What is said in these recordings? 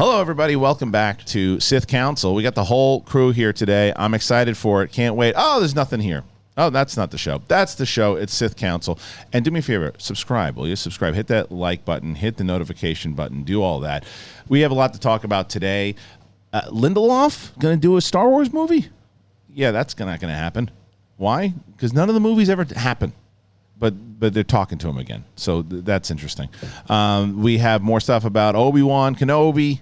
Hello, everybody. Welcome back to Sith Council. We got the whole crew here today. I'm excited for it. Can't wait. Oh, there's nothing here. Oh, that's not the show. That's the show. It's Sith Council. And do me a favor, subscribe. Will you subscribe? Hit that like button. Hit the notification button. Do all that. We have a lot to talk about today. Lindelof going to do a Star Wars movie? Yeah, that's not going to happen. Why? Because none of the movies ever happen. But they're talking to him again. So that's interesting. We have more stuff about Obi-Wan Kenobi.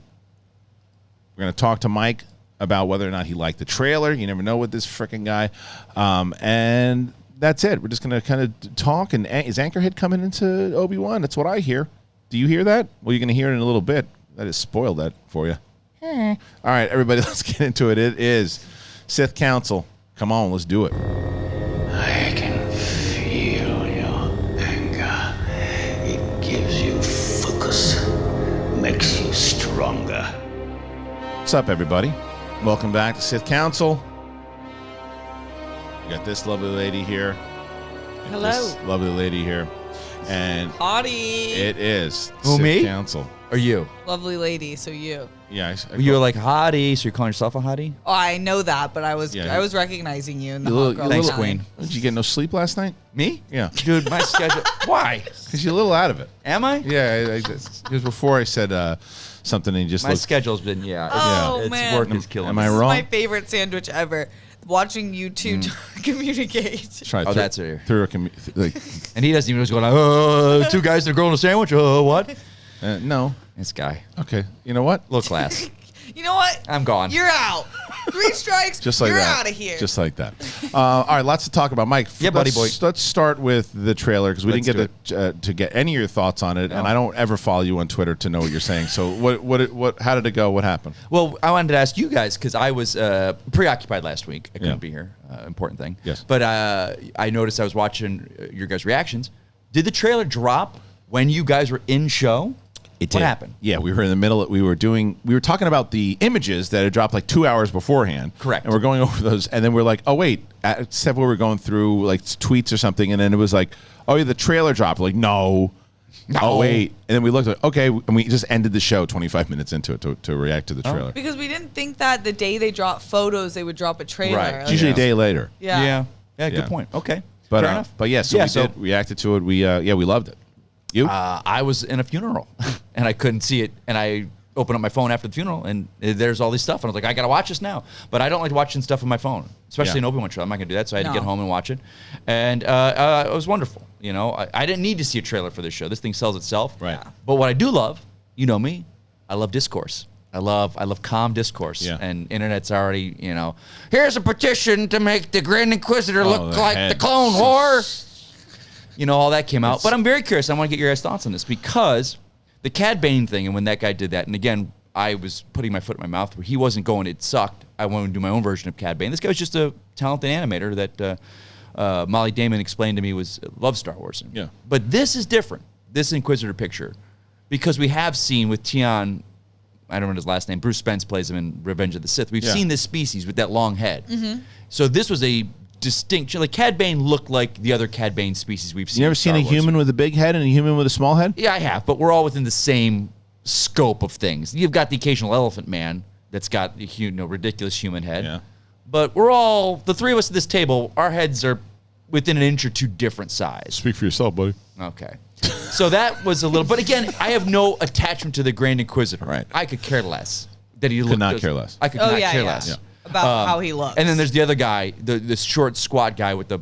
We're going to talk to Mike about whether or not he liked the trailer. You never know with this freaking guy. And that's it. We're just going to kind of talk. And is Anchorhead coming into Obi-Wan? That's what I hear. Do you hear that? Well, you're going to hear it in a little bit. I just spoiled that for you. All right, everybody, let's get into it. It is Sith Council. Come on, let's do it. I can feel your anger. It gives you focus, makes you stronger. What's up, everybody? Welcome back to Sith Council. We got this lovely lady here. Hello. This lovely lady here. And Hottie. it is Who, Sith me? Council. Or you? Lovely lady, so you. Yeah, You're like hottie, so you're calling yourself a hottie? Oh, I know that, but I was Yeah. recognizing you in the You hot little- girl you Thanks, time. Queen. Did you get no sleep last night? Me? Yeah. Dude, my schedule. Why? Because you're a little out of it. Am I? Yeah, because before I said something and you just My looked. schedule's been, yeah. Oh, it's man. work is killing Am me. I This is wrong? my favorite sandwich ever. Watching you two communicate. Try Oh, that's it. through like, And he doesn't even know what's going on. Two guys that are growing a sandwich? What? no. This guy. Okay. You know what? Low class. You know what? I'm gone. You're out. 3 strikes. Just like you're that. out of here. Just like that. All right, lots to talk about. Mike, Yeah, buddy boy. Let's start with the trailer because we Let's didn't get to get any of your thoughts on it, and I don't ever follow you on Twitter to know what you're saying. So what? How did it go? What happened? Well, I wanted to ask you guys because I was preoccupied last week. I couldn't Yeah. be here. Important thing. Yes. But I noticed I was watching your guys' reactions. Did the trailer drop when you guys were in show? What happened? Yeah, we were in the middle. We were talking about the images that had dropped like 2 hours beforehand. Correct. And we're going over those, and then we're like, oh wait, except we were going through like tweets or something, and then it was like, oh yeah, the trailer dropped. Like no. Oh wait, and then we looked like okay, and we just ended the show 25 minutes into it to react to the trailer. because we didn't think that the day they drop photos, they would drop a trailer. Right. Like, Usually a day later. Yeah. Good Yeah. point. Okay. But Fair enough. But yeah, so we did reacted to it. We loved it. You? I was in a funeral and I couldn't see it, and I opened up my phone after the funeral, and there's all this stuff, and I was like, I gotta watch this now. But I don't like watching stuff on my phone, especially an Obi-Wan show. I'm not gonna do that, so I had to get home and watch it, and it was wonderful. You know, I didn't need to see a trailer for this show. This thing sells itself. Right. Yeah. But what I do love, you know me, I love discourse. I love calm discourse. Yeah. And internet's already, here's a petition to make the Grand Inquisitor look the like head. the Clone War. All that came out. But I'm very curious. I want to get your guys' thoughts on this because the Cad Bane thing, and when that guy did that, and again, I was putting my foot in my mouth where he wasn't going, it sucked. I wanted to do my own version of Cad Bane. This guy was just a talented animator that Molly Damon explained to me loved Star Wars. Yeah. But this is different, this Inquisitor picture, because we have seen with Tian, I don't know his last name, Bruce Spence plays him in Revenge of the Sith. We've seen this species with that long head. So this was a distinct, like Cad Bane looked like the other Cad Bane species we've seen. You ever in seen Star a Wars. human with a big head and a human with a small head? Yeah, I have, but we're all within the same scope of things. You've got the occasional elephant man that's got a ridiculous human head. Yeah. But we're all, the three of us at this table, our heads are within an inch or two different size. Speak for yourself, buddy. Okay. So that was a little, but again, I have no attachment to the Grand Inquisitor. Right. I could care less that he Could not care less. I could Oh, not yeah, care yeah. less. Yeah. About how he looks. And then there's the other guy, the short, squat guy with the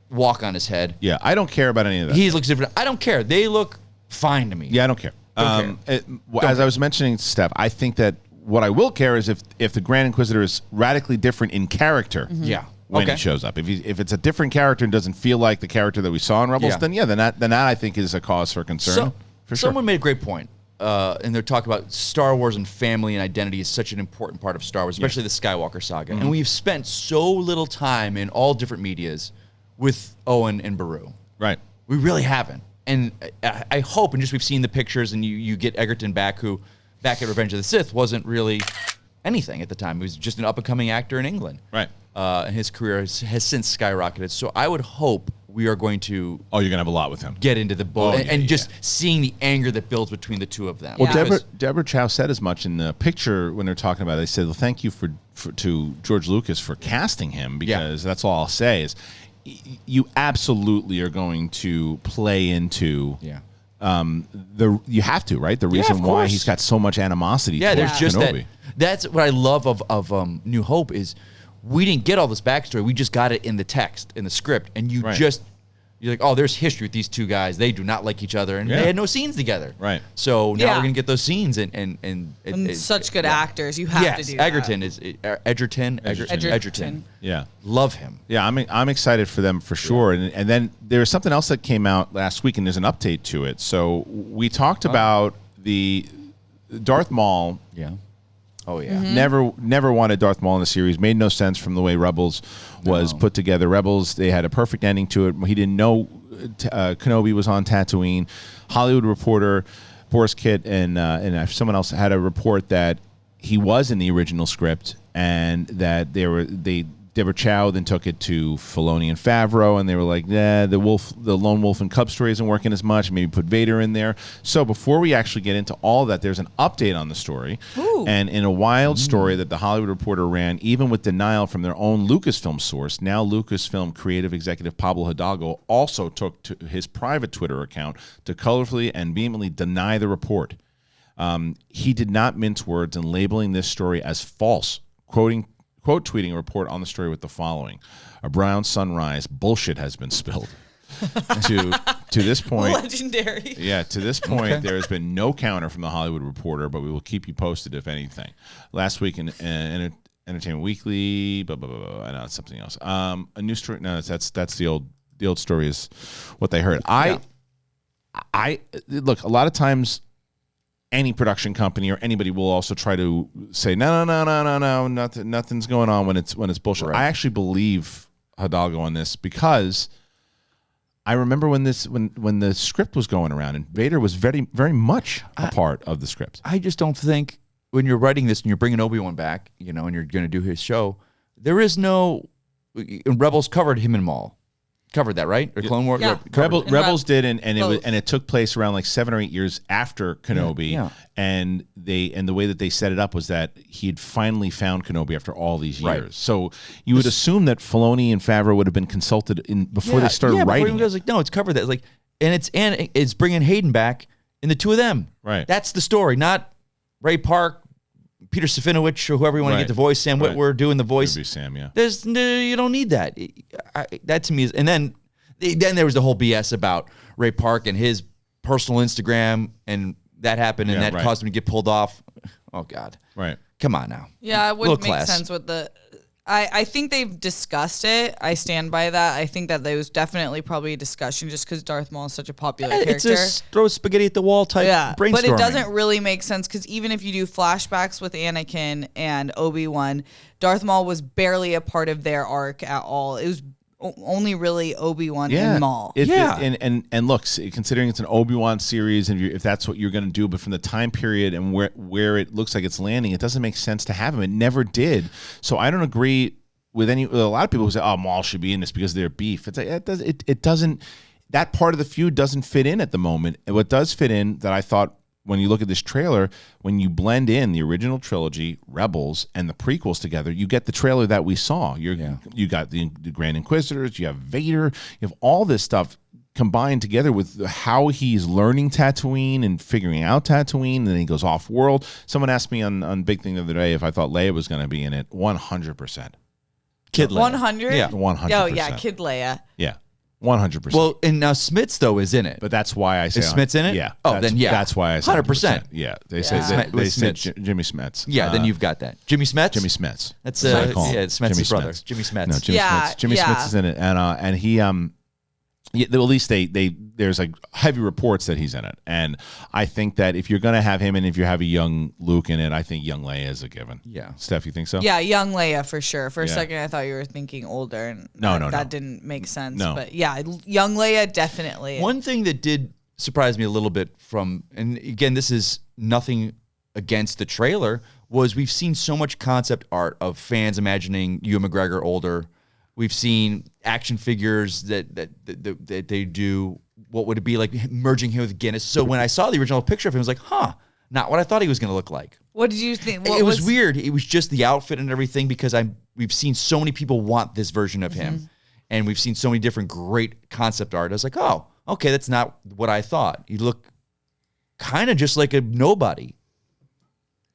walk on his head. Yeah, I don't care about any of that. He looks different. I don't care. They look fine to me. Yeah, I don't care. Don't care. As I was mentioning, Steph, I think that what I will care is if the Grand Inquisitor is radically different in character. Yeah. When Okay. he shows up, if it's a different character and doesn't feel like the character that we saw in Rebels, Yeah. then that I think is a cause for concern. So, for sure. someone made a great point, and they're talking about Star Wars and family and identity is such an important part of Star Wars, especially the Skywalker saga. And we've spent so little time in all different medias with Owen and Beru. Right. We really haven't. And I hope, and just we've seen the pictures, and you get Egerton back, who back at Revenge of the Sith wasn't really anything at the time. He was just an up-and-coming actor in England. Right. And his career has since skyrocketed. So I would hope we are going to Oh, you're gonna have a lot with him. get into the book, Oh, and yeah, just seeing the anger that builds between the two of them. Well, Yeah. Deborah Chow said as much in the picture when they're talking about it. They said, "Well, thank you to George Lucas for casting him because that's all I'll say is you absolutely are going to play into you have to, right? The reason of why course. he's got so much animosity. Yeah, towards there's just Kenobi. that's what I love of New Hope is we didn't get all this backstory. We just got it in the text, in the script, and you're like, oh, there's history with these two guys. They do not like each other, and they had no scenes together. Right. So now Yeah. we're gonna get those scenes, and such good actors. You have to do that. Edgerton. Yeah. Love him. Yeah, I'm excited for them for sure. And then there's something else that came out last week, and there's an update to it. So we talked about the Darth Maul. Yeah. Oh yeah. Never wanted Darth Maul in the series. Made no sense from the way Rebels was put together. Rebels, they had a perfect ending to it. He didn't know Kenobi was on Tatooine. Hollywood Reporter, Boris Kitt, and someone else had a report that he was in the original script, and that Deborah Chow then took it to Filoni and Favreau, and they were like, the Lone Wolf and Cub story isn't working as much. Maybe put Vader in there. So before we actually get into all of that, there's an update on the story. Ooh. And in a wild story that the Hollywood Reporter ran, even with denial from their own Lucasfilm source, now Lucasfilm creative executive Pablo Hidalgo also took to his private Twitter account to colorfully and vehemently deny the report. He did not mince words in labeling this story as false, quote tweeting a report on the story with the following: "A brown sunrise, bullshit has been spilled." to this point, Legendary. yeah, to this point, there has been no counter from the Hollywood Reporter, but we will keep you posted if anything. Last week in Entertainment Weekly, blah blah blah. blah. I know it's something else. A new story. No, that's the old story is what they heard. I look, a lot of times any production company or anybody will also try to say no, nothing's going on when it's bullshit. Right. I actually believe Hidalgo on this because I remember when the script was going around and Vader was very, very much a part of the script. I just don't think when you're writing this and you're bringing Obi-Wan back, and you're going to do his show, there is no. Rebels covered him and Maul. Covered that, right? Or Clone Wars? Yeah. Rebels did, and both. it took place around like 7 or 8 years after Kenobi, and the way that they set it up was that he had finally found Kenobi after all these years. Right. So you would assume that Filoni and Favreau would have been consulted before they started writing. I was like, no, it's covered that. And it's bringing Hayden back, and the two of them. Right. That's the story, not Ray Park, Peter Safinovich, or whoever you want to get the voice. Sam Witwer doing the voice. Could be Sam, yeah. You don't need that. That to me is, and then there was the whole BS about Ray Park and his personal Instagram, and that happened, and that caused him to get pulled off. Oh God, right? Come on now. Yeah, it would Little make class. sense with the. I think they've discussed it. I stand by that. I think that there was definitely probably a discussion just because Darth Maul is such a popular It's character. a throw spaghetti at the wall type brainstorming. But it doesn't really make sense because even if you do flashbacks with Anakin and Obi-Wan, Darth Maul was barely a part of their arc at all. It was only really Obi-Wan and Maul. And look, considering it's an Obi-Wan series, and if that's what you're going to do, but from the time period and where it looks like it's landing, it doesn't make sense to have him. It never did. So I don't agree with a lot of people who say, "Oh, Maul should be in this because they're beef." It's like, it doesn't. That part of the feud doesn't fit in at the moment. And what does fit in that I thought, when you look at this trailer, when you blend in the original trilogy, Rebels, and the prequels together, you get the trailer that we saw. You got the Grand Inquisitors, you have Vader, you have all this stuff combined together with how he's learning Tatooine and figuring out Tatooine, and then he goes off-world. Someone asked me on Big Thing the other day if I thought Leia was going to be in it. 100%. Kid Leia. 100? Yeah. 100%. Oh, yeah, Kid Leia. Yeah. 100%. Well, and now Smits though is in it. But that's why I say Is Smits in it? Yeah. Oh, then yeah. That's why I say 100%. Yeah. They say Jimmy Smits. Yeah, then you've got that. Jimmy Smets? Jimmy Smits. That's what I call him. Smets' Jimmy brother. Smits. Jimmy Smets. No, Jimmy Smits. Jimmy Smits is in it, and he at least there's like heavy reports that he's in it, and I think that if you're gonna have him and if you have a young Luke in it, I think young Leia is a given. Yeah, Steph, you think so? Yeah, young Leia for sure. For a second, I thought you were thinking older, and that didn't make sense. No. But yeah, young Leia definitely. One thing that did surprise me a little bit and again, this is nothing against the trailer, was we've seen so much concept art of fans imagining Ewan McGregor older. We've seen action figures that they do. What would it be like merging him with Guinness? So when I saw the original picture of him, I was like, huh, not what I thought he was going to look like. What did you think? It was weird. It was just the outfit and everything because we've seen so many people want this version of him. And we've seen so many different great concept art. I was like, oh, okay, that's not what I thought. You look kind of just like a nobody.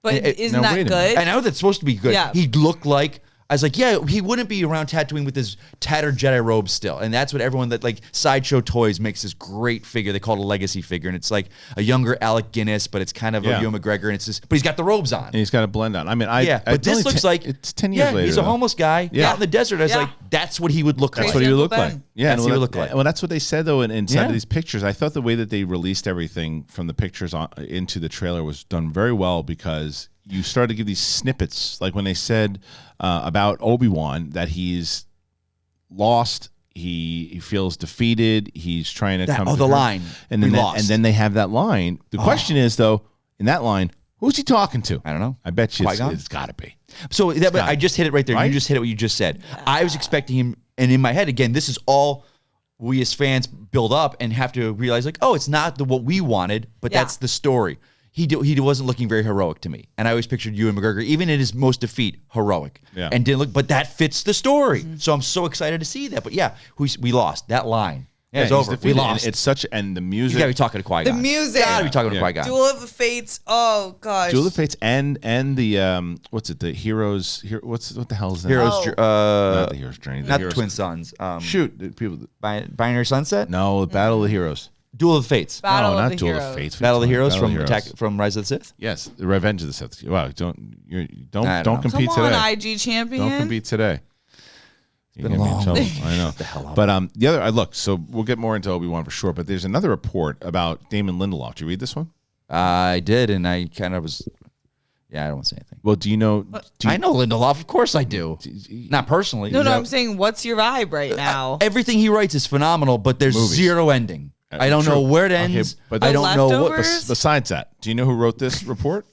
But isn't that good? I know that's supposed to be good. Yeah. He looked like, I was like, yeah, he wouldn't be around Tatooine with his tattered Jedi robe still. And that's what everyone that like Sideshow Toys makes this great figure. They call it a legacy figure. And it's like a younger Alec Guinness, but it's kind of a Ewan McGregor. And it's just, but he's got the robes on. And he's got a blend on. I mean, but this looks like it's 10 years later. He's a homeless guy out in the desert. I was like, that's what he would look like. That's what he would look like. Yeah, that's what he would look like. Well, that's what they said though inside of these pictures. I thought the way that they released everything from the pictures into the trailer was done very well because you started to give these snippets, like when they said about Obi-Wan that he's lost, he feels defeated, he's trying to come to the her. line, and then they have that line. The question is though, in that line, who's he talking to? I don't know. I bet you Qui-Gon? it's got to be. So I just hit it right there. Right? You just hit it what you just said. I was expecting him, and in my head again, this is all we as fans build up and have to realize like, oh, it's not what we wanted, but that's the story. He wasn't looking very heroic to me, and I always pictured Ewan McGregor, even in his most defeat, heroic, and didn't look. But that fits the story, so I'm so excited to see that. But yeah, we lost that line. Yeah, it's over. We lost. And it's such, and the music. You gotta be talking to Qui-Gon. The music. Gotta be talking to Qui-Gon. Duel of the Fates. Oh gosh. Duel of the Fates and the what's it? The Heroes. What the hell is that? Heroes. Not the Heroes Journey. Not the Twin Sons. Shoot, the people. Binary Sunset. No, Battle of the Heroes. Duel of the Fates. Battle no, of not the Duel Heroes. of the Fates. Battle of the Heroes Battle of the Heroes. from Rise of the Sith. Yes, the Revenge of the Sith. Wow, don't know. compete Come on, today. IG champion. Don't compete today. Been a long week. I know. But the other, look, so we'll get more into Obi-Wan for sure. But there's another report about Damon Lindelof. Did you read this one? I did, and I kind of was. Yeah, I don't want to say anything. Well, do you know? I know Lindelof. Of course I do. Not personally. No, I'm saying, what's your vibe right now? Everything he writes is phenomenal, but there's zero ending. I don't know where it ends. But I don't know what. Besides that, do you know who wrote this report?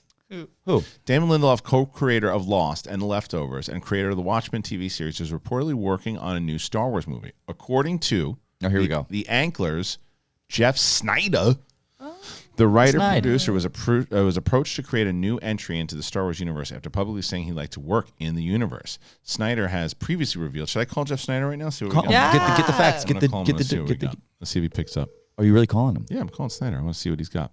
Who? Damon Lindelof, co-creator of Lost and The Leftovers and creator of the Watchmen TV series, is reportedly working on a new Star Wars movie. According to the Anklers, Jeff Sneider, the writer-producer, was approached to create a new entry into the Star Wars universe after publicly saying he'd like to work in the universe. Sneider has previously revealed. Should I call Jeff Sneider right now? See what we got. Get the facts. Let's see if he picks up. Are you really calling him? Yeah, I'm calling Sneider. I want to see what he's got.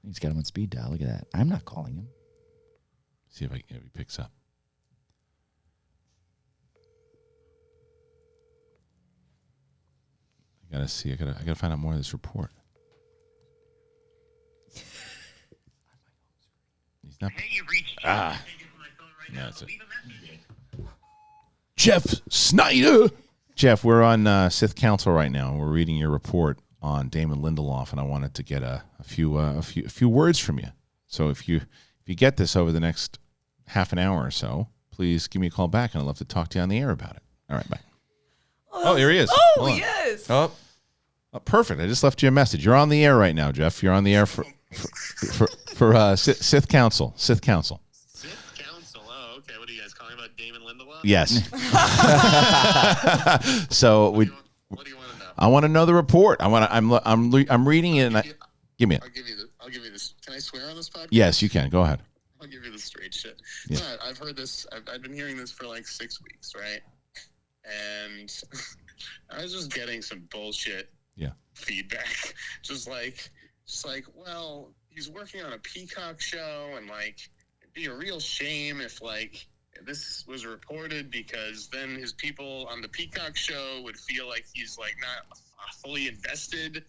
He's got him on speed dial. Look at that. I'm not calling him. See if he picks up. I gotta see. I gotta find out more of this report. He's not. Hey, you've reached. That's it. Jeff Sneider. Jeff, we're on Sith Council right now. We're reading your report on Damon Lindelof, and I wanted to get a few words from you. So if you get this over the next half an hour or so, please give me a call back, and I'd love to talk to you on the air about it. All right, bye. Oh, here he is. Oh, yes. Oh, perfect. I just left you a message. You're on the air right now, Jeff. You're on the air for Sith Council. Sith Council. Sith Council. Oh, okay. What are you guys calling about Damon Lindelof? Yes. So What do you want to know? I want to know the report. I'm reading it, and give me it. I'll give you this. Can I swear on this podcast? Yes, you can. Go ahead. I'll give you the straight shit. Yeah. No, I've heard this. I've been hearing this for like 6 weeks, right? And I was just getting some bullshit feedback. Just like, well, he's working on a Peacock show, and like, it'd be a real shame if like this was reported, because then his people on the Peacock show would feel like he's like not fully invested,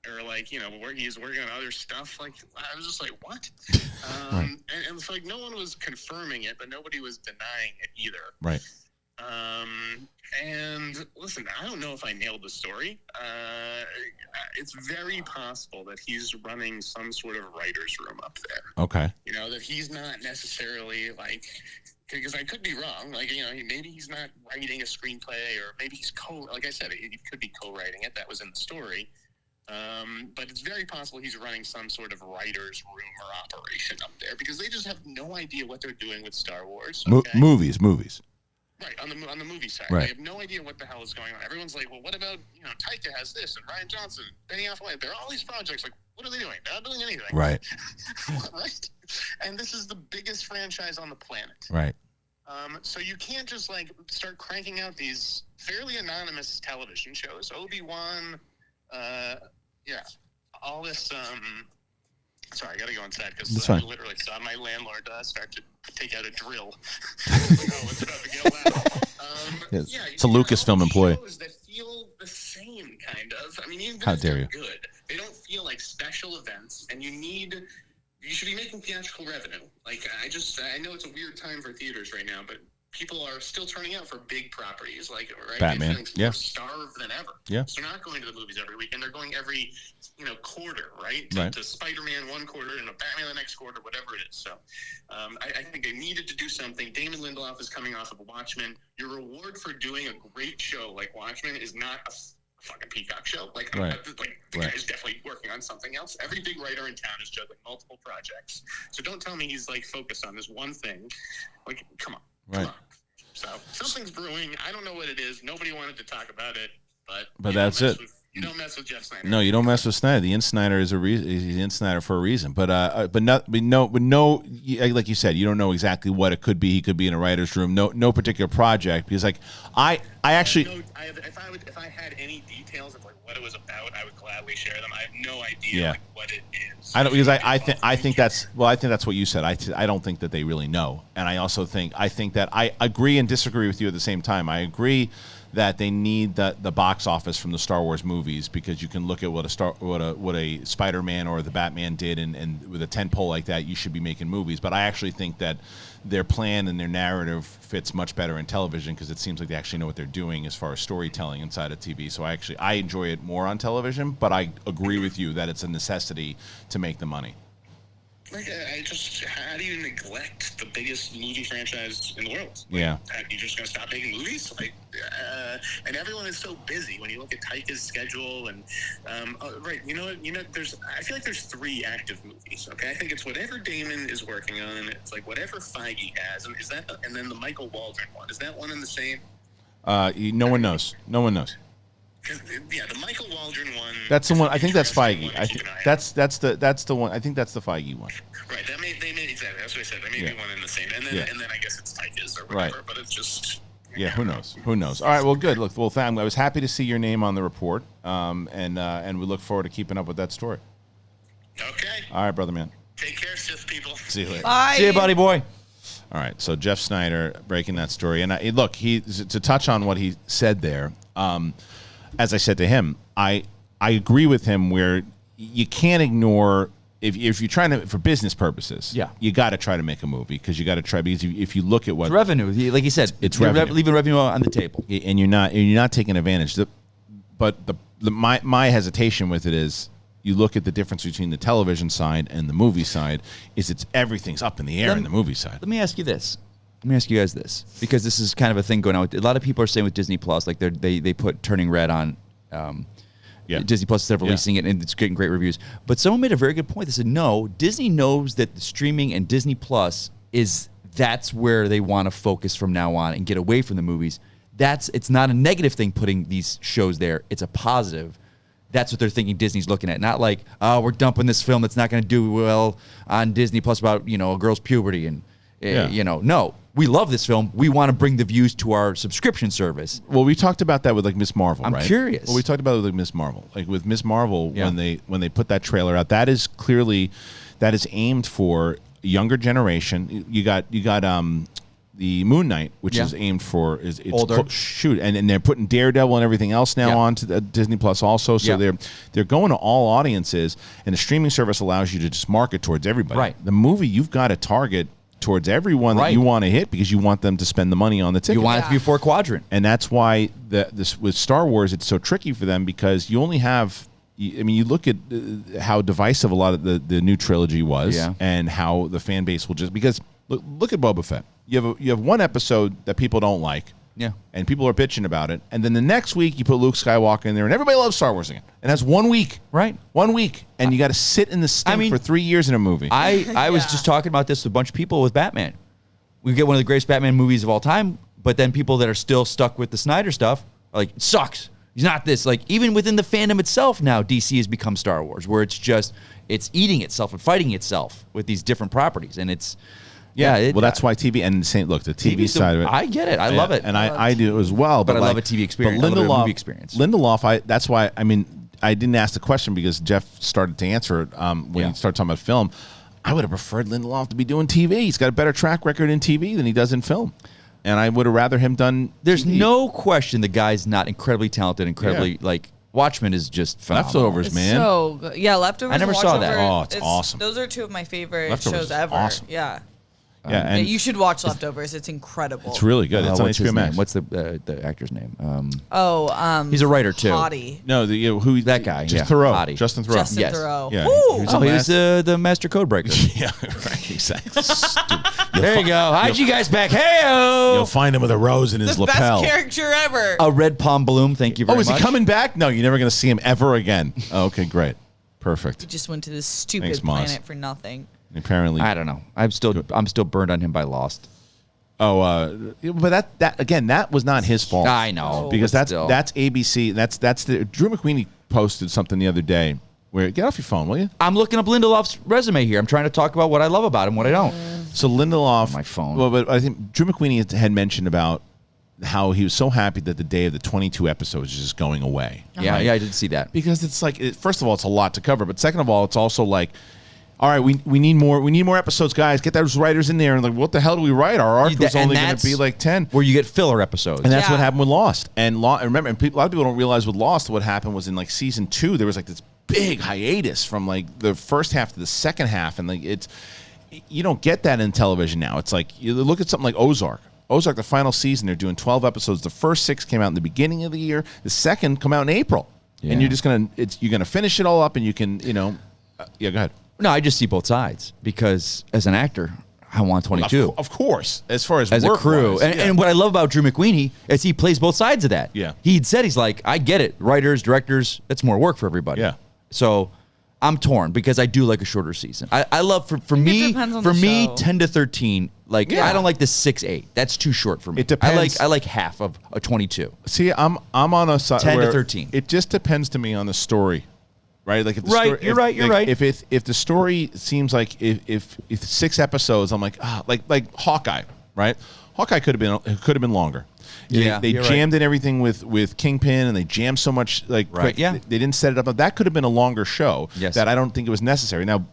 or like, you know, where he's working on other stuff. Like, I was just like, what? And it's like no one was confirming it, but nobody was denying it either. Right. And listen, I don't know if I nailed the story. It's very possible that he's running some sort of writer's room up there. Okay. You know, that he's not necessarily like, because I could be wrong. Like, you know, maybe he's not writing a screenplay, or maybe he's like I said, he could be co-writing it. That was in the story. But it's very possible he's running some sort of writer's room or operation up there, because they just have no idea what they're doing with Star Wars. Okay? Movies. Right, on the movie side. Right. They have no idea what the hell is going on. Everyone's like, well, what about, Taika has this, and Ryan Johnson, Benny Affleck, there are all these projects, like, what are they doing? They're not doing anything. Right. Right? And this is the biggest franchise on the planet. Right. So you can't just, like, start cranking out these fairly anonymous television shows. Obi-Wan, all this, sorry, I gotta go inside because I literally saw my landlord start to take out a drill. It's about to get loud. It's a Lucasfilm employee. Shows that feel the same, kind of. I mean, even How if dare they're you? good, they don't feel like special events, and you should be making theatrical revenue. Like, I know it's a weird time for theaters right now, but people are still turning out for big properties, like, right? Batman, more starved than ever. Yeah. So they're not going to the movies every weekend. They're going every, quarter, right? To Spider-Man one quarter and a Batman the next quarter, whatever it is. So I think they needed to do something. Damon Lindelof is coming off of Watchmen. Your reward for doing a great show like Watchmen is not a fucking Peacock show. Like, the guy's definitely working on something else. Every big writer in town is juggling multiple projects. So don't tell me he's, like, focused on this one thing. Like, come on. Right. Come on. So something's brewing. I don't know what it is. Nobody wanted to talk about it, but that's it. You don't mess with Jeff Sneider. No, you don't mess with Sneider. The Sneider is a reason. He's Sneider for a reason. But no, like you said, you don't know exactly what it could be. He could be in a writer's room. No particular project. Because I actually, if I had any details of, like, what it was about, I would gladly share them. I have no idea like, what it is. I don't, because I think that's what you said. I don't think that they really know. And I also think that I agree and disagree with you at the same time. I agree that they need the box office from the Star Wars movies, because you can look at what a Spider-Man or the Batman did, and with a tentpole like that, you should be making movies. But I actually think that their plan and their narrative fits much better in television, because it seems like they actually know what they're doing as far as storytelling inside of TV. So I enjoy it more on television, but I agree with you that it's a necessity to make the money. Like, how do you neglect the biggest movie franchise in the world? Like, Yeah. You're just going to stop making movies? Like, and everyone is so busy when you look at Taika's schedule and, right, you know, I feel like there's 3 active movies, okay? I think it's whatever Damon is working on, and it's like whatever Feige has, and then the Michael Waldron one. Is that one and the same? No one knows. No one knows. Yeah, the Michael Waldron one. That's the one. I think that's Feige. I think that's the one. I think that's the Feige one. Right. They may exactly. That's what I said. They may be one and the same. And then I guess it's Taika's or whatever. Right. But it's just. Yeah. Who knows? Who knows? All right. Well, good. Look. Well, I was happy to see your name on the report. And we look forward to keeping up with that story. Okay. All right, brother man. Take care, Sith people. See you later. Bye. See you, buddy boy. All right. So Jeff Sneider breaking that story, and look, to touch on what he said there. As I said to him, I agree with him where you can't ignore if you're trying to, for business purposes. Yeah, you got to try to make a movie, because you got to try, because if you look at what it's revenue, like he said, it's revenue. Leaving revenue on the table, and you're not taking advantage. My hesitation with it is, you look at the difference between the television side and the movie side. Everything's up in the air in the movie side. Let me ask you this. Let me ask you guys this, because this is kind of a thing going on. A lot of people are saying with Disney Plus, like they put Turning Red on Disney Plus instead of releasing it, and it's getting great reviews. But someone made a very good point. They said, no, Disney knows that the streaming and Disney Plus that's where they want to focus from now on and get away from the movies. It's not a negative thing putting these shows there. It's a positive. That's what they're thinking Disney's looking at. Not like, oh, we're dumping this film that's not going to do well on Disney Plus about, a girl's puberty and, no. We love this film. We want to bring the views to our subscription service. Well, we talked about that with like Miss Marvel, right? I'm curious. Well, we talked about it with like Miss Marvel. Like with Miss Marvel, when they put that trailer out, that is aimed for a younger generation. You got the Moon Knight, which is aimed for it's older. And they're putting Daredevil and everything else now onto the Disney Plus also. So they're going to all audiences, and the streaming service allows you to just market towards everybody. Right. The movie, you've got to target towards everyone that you want to hit, because you want them to spend the money on the ticket. You want it to be 4 quadrant. And that's why this with Star Wars, it's so tricky for them, because you only have, you look at how divisive a lot of the new trilogy was, and how the fan base will just, because look at Boba Fett. You have one episode that people don't like. Yeah. And people are bitching about it. And then the next week you put Luke Skywalker in there, and everybody loves Star Wars again. And that's 1 week. Right. 1 week. And you got to sit in the stink for 3 years in a movie. I was just talking about this with a bunch of people with Batman. We get one of the greatest Batman movies of all time. But then people that are still stuck with the Sneider stuff are like, it sucks. He's not this. Like, even within the fandom itself now, DC has become Star Wars, where it's eating itself and fighting itself with these different properties. And it's, well, that's why TV, and look, the TV side of it. I get it. I love it. And I do as well. But I love a TV experience. But I love a movie experience. Lindelof, that's why, I mean, I didn't ask the question because Jeff started to answer it when he started talking about film. I would have preferred Lindelof to be doing TV. He's got a better track record in TV than he does in film. And I would have rather him done There's TV. no question the guy's not incredibly talented, like, Watchmen is just phenomenal. Leftovers, man. So good. Yeah, Leftovers. I never saw that. Oh, it's awesome. Those are two of my favorite Leftovers shows ever. awesome. Yeah. Yeah, and You should watch Leftovers. It's incredible. it's really good. It's on What's his HBO Max. name? What's the actor's name? He's a writer, too. Hottie. No, That guy, yeah. Thoreau. Hottie. Justin Thoreau. Justin Yes. Thoreau. Yeah, Woo! he was Oh, he was the master code breaker. Yeah, right. Exactly. There you go. How'd you guys back? Hey-o! You'll find him with a rose in his The lapel. best character ever. A red palm bloom. Thank you very Oh, much. is he coming back? No, you're never going to see him ever again. Oh, okay, great. Perfect. He just went to this stupid Thanks, Moz. planet for nothing. Apparently. I don't know. I'm still burned on him by Lost. But that was not his fault. I know. Because but that's still. ABC. That's the Drew McQueen posted something the other day where get off your phone, will you? I'm looking up Lindelof's resume here. I'm trying to talk about what I love about him, what I don't. So Lindelof, My phone. Well, but I think Drew McQueen had mentioned about how he was so happy that the day of the 22 episodes is just going away. Yeah, I did see that. Because it's like, first of all, it's a lot to cover, but second of all, it's also like, all right, we need more episodes, guys. Get those writers in there. And like, what the hell do we write? Our arc was only going to be like 10. Where you get filler episodes. And that's Yeah. what happened with Lost. And remember, a lot of people don't realize with Lost, what happened was in like season 2, there was like this big hiatus from like the first half to the second half, and like you don't get that in television now. It's like you look at something like Ozark. Ozark, the final season, they're doing 12 episodes. The first 6 came out in the beginning of the year. The second come out in April, and you're just gonna finish it all up, and you can go ahead. No, I just see both sides because as an actor, I want 22. Of course, as far as a crew. work-wise, And what I love about Drew McQueen is he plays both sides of that. Yeah. He said, he's like, I get it. Writers, directors, it's more work for everybody. Yeah. So I'm torn because I do like a shorter season. I love for me, depends on the show. 10 to 13, like Yeah. I don't like the 6-8. That's too short for me. It depends. I like half of a 22. See, I'm on a side 10 to where 13. It just depends to me on the story, right? Like if the Right, story, you're right, you're right. If the story seems like if 6 episodes, I'm like like Hawkeye, right? Hawkeye could have been longer. Yeah, they you're jammed in everything with Kingpin, and they jammed so much Right, quick. yeah. They didn't set it up. That could have been a longer show. Yes. That I don't think it was necessary. Now,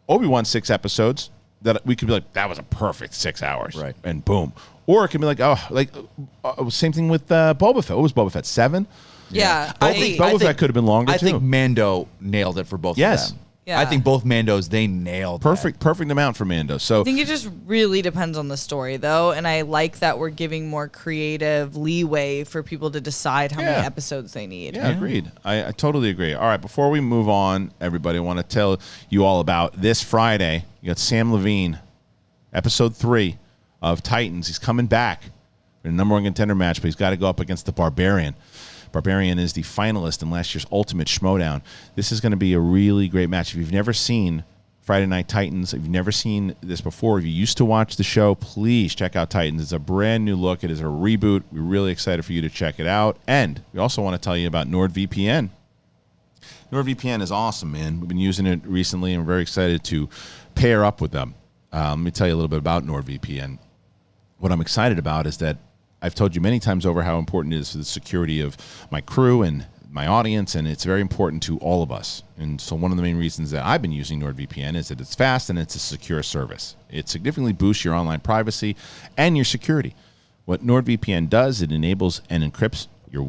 Obi-Wan 6 episodes that we could be like that was a perfect 6 hours, Right. And boom. Or it could be like same thing with Boba Fett. What was Boba Fett, 7? Yeah. I think Boba Fett could have been longer, I too. think Mando nailed it for both Yes. of them. Yeah. I think both Mandos, they nailed Perfect amount for Mando. So I think it just really depends on the story, though, and I like that we're giving more creative leeway for people to decide how Yeah. many episodes they need. yeah, agreed. I totally agree. All right, before we move on, everybody, I want to tell you all about this Friday. You got Sam Levine, episode 3 of Titans. He's coming back in a number 1 contender match, but he's got to go up against the Barbarian. Barbarian is the finalist in last year's Ultimate Schmodown. This is going to be a really great match. If you've never seen Friday Night Titans, if you've never seen this before, if you used to watch the show, please check out Titans. It's a brand new look. It is a reboot. We're really excited for you to check it out. And we also want to tell you about NordVPN. NordVPN is awesome, man. We've been using it recently, and we're very excited to pair up with them. Let me tell you a little bit about NordVPN. What I'm excited about is that I've told you many times over how important it is for the security of my crew and my audience, and it's very important to all of us. And so one of the main reasons that I've been using NordVPN is that it's fast and it's a secure service. It significantly boosts your online privacy and your security. What NordVPN does, it enables and encrypts your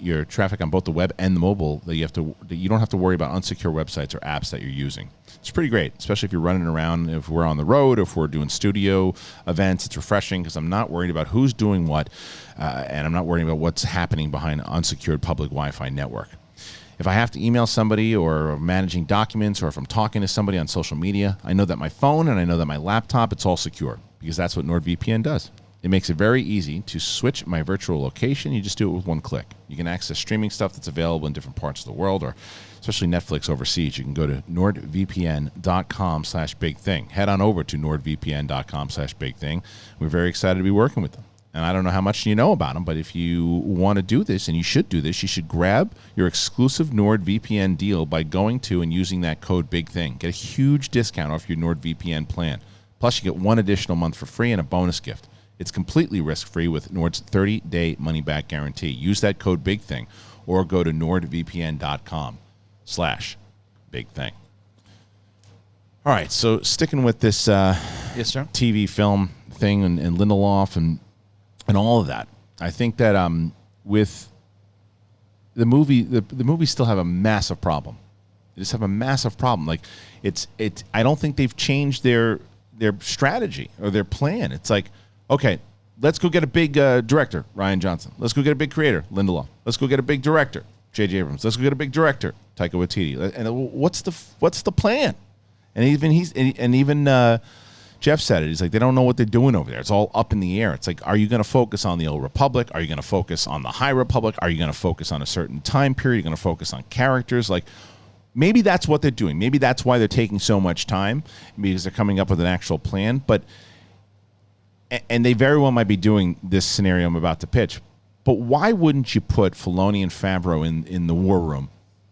your traffic on both the web and the mobile that you don't have to worry about unsecure websites or apps that you're using. It's pretty great, especially if you're running around, if we're on the road, if we're doing studio events. It's refreshing because I'm not worried about who's doing what, and I'm not worried about what's happening behind an unsecured public Wi-Fi network. If I have to email somebody or managing documents or if I'm talking to somebody on social media, I know that my phone and I know that my laptop, it's all secure because that's what NordVPN does. It makes it very easy to switch my virtual location. You just do it with one click. You can access streaming stuff that's available in different parts of the world, or especially Netflix overseas. You can go to nordvpn.com/bigthing. Head on over to nordvpn.com/bigthing. We're very excited to be working with them. and I don't know how much you know about them, but if you want to do this, and you should do this, you should grab your exclusive NordVPN deal by going to and using that code BIGTHING. Get a huge discount off your NordVPN plan. Plus, you get 1 additional month for free and a bonus gift. It's completely risk-free with Nord's 30-day money-back guarantee. Use that code BIGTHING or go to nordvpn.com/BIGTHING. All right, so sticking with this Yes, sir. TV film thing and Lindelof and all of that, I think that with the movie, the movies still have a massive problem. They just have a massive problem. Like I don't think they've changed their strategy or their plan. It's like, okay, let's go get a big director, Rian Johnson. Let's go get a big creator, Lindelof. Let's go get a big director, J.J. Abrams. Let's go get a big director, Taika Waititi. And what's the plan? And even Jeff said it. He's like, they don't know what they're doing over there. It's all up in the air. It's like, are you going to focus on the Old Republic? Are you going to focus on the High Republic? Are you going to focus on a certain time period? Are you going to focus on characters? Like, maybe that's what they're doing. Maybe that's why they're taking so much time, because they're coming up with an actual plan. And they very well might be doing this scenario I'm about to pitch. But why wouldn't you put Filoni and Favreau in the war room,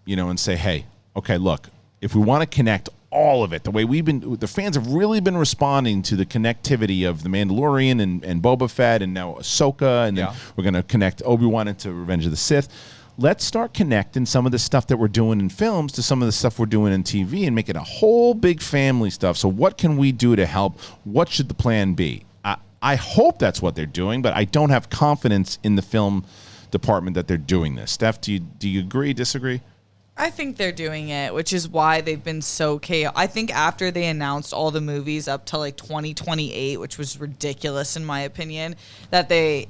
and say, hey, okay, look, if we want to connect all of it, the way the fans have really been responding to the connectivity of The Mandalorian and Boba Fett and now Ahsoka, and then we're going to connect Obi-Wan into Revenge of the Sith. Let's start connecting some of the stuff that we're doing in films to some of the stuff we're doing in TV and make it a whole big family stuff. So what can we do to help? What should the plan be? I hope that's what they're doing, but I don't have confidence in the film department that they're doing this. Steph, do you agree, disagree? I think they're doing it, which is why they've been so chaotic. I think after they announced all the movies up to like 2028, which was ridiculous in my opinion, that they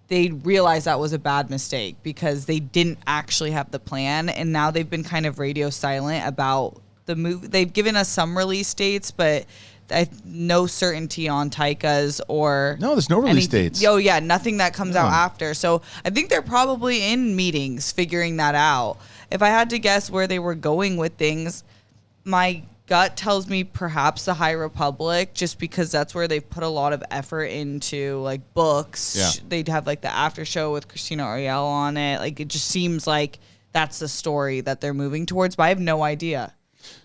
realized that was a bad mistake because they didn't actually have the plan, and now they've been kind of radio silent about the movie. They've given us some release dates, but no certainty on Taika's or no, there's no release dates. Oh yeah, nothing that comes out after. So I think they're probably in meetings figuring that out. If I had to guess where they were going with things, my gut tells me perhaps the High Republic, just because that's where they've put a lot of effort into, like, books. Yeah. They'd have like the after show with Christina Ariel on it. Like, it just seems like that's the story that they're moving towards, but I have no idea.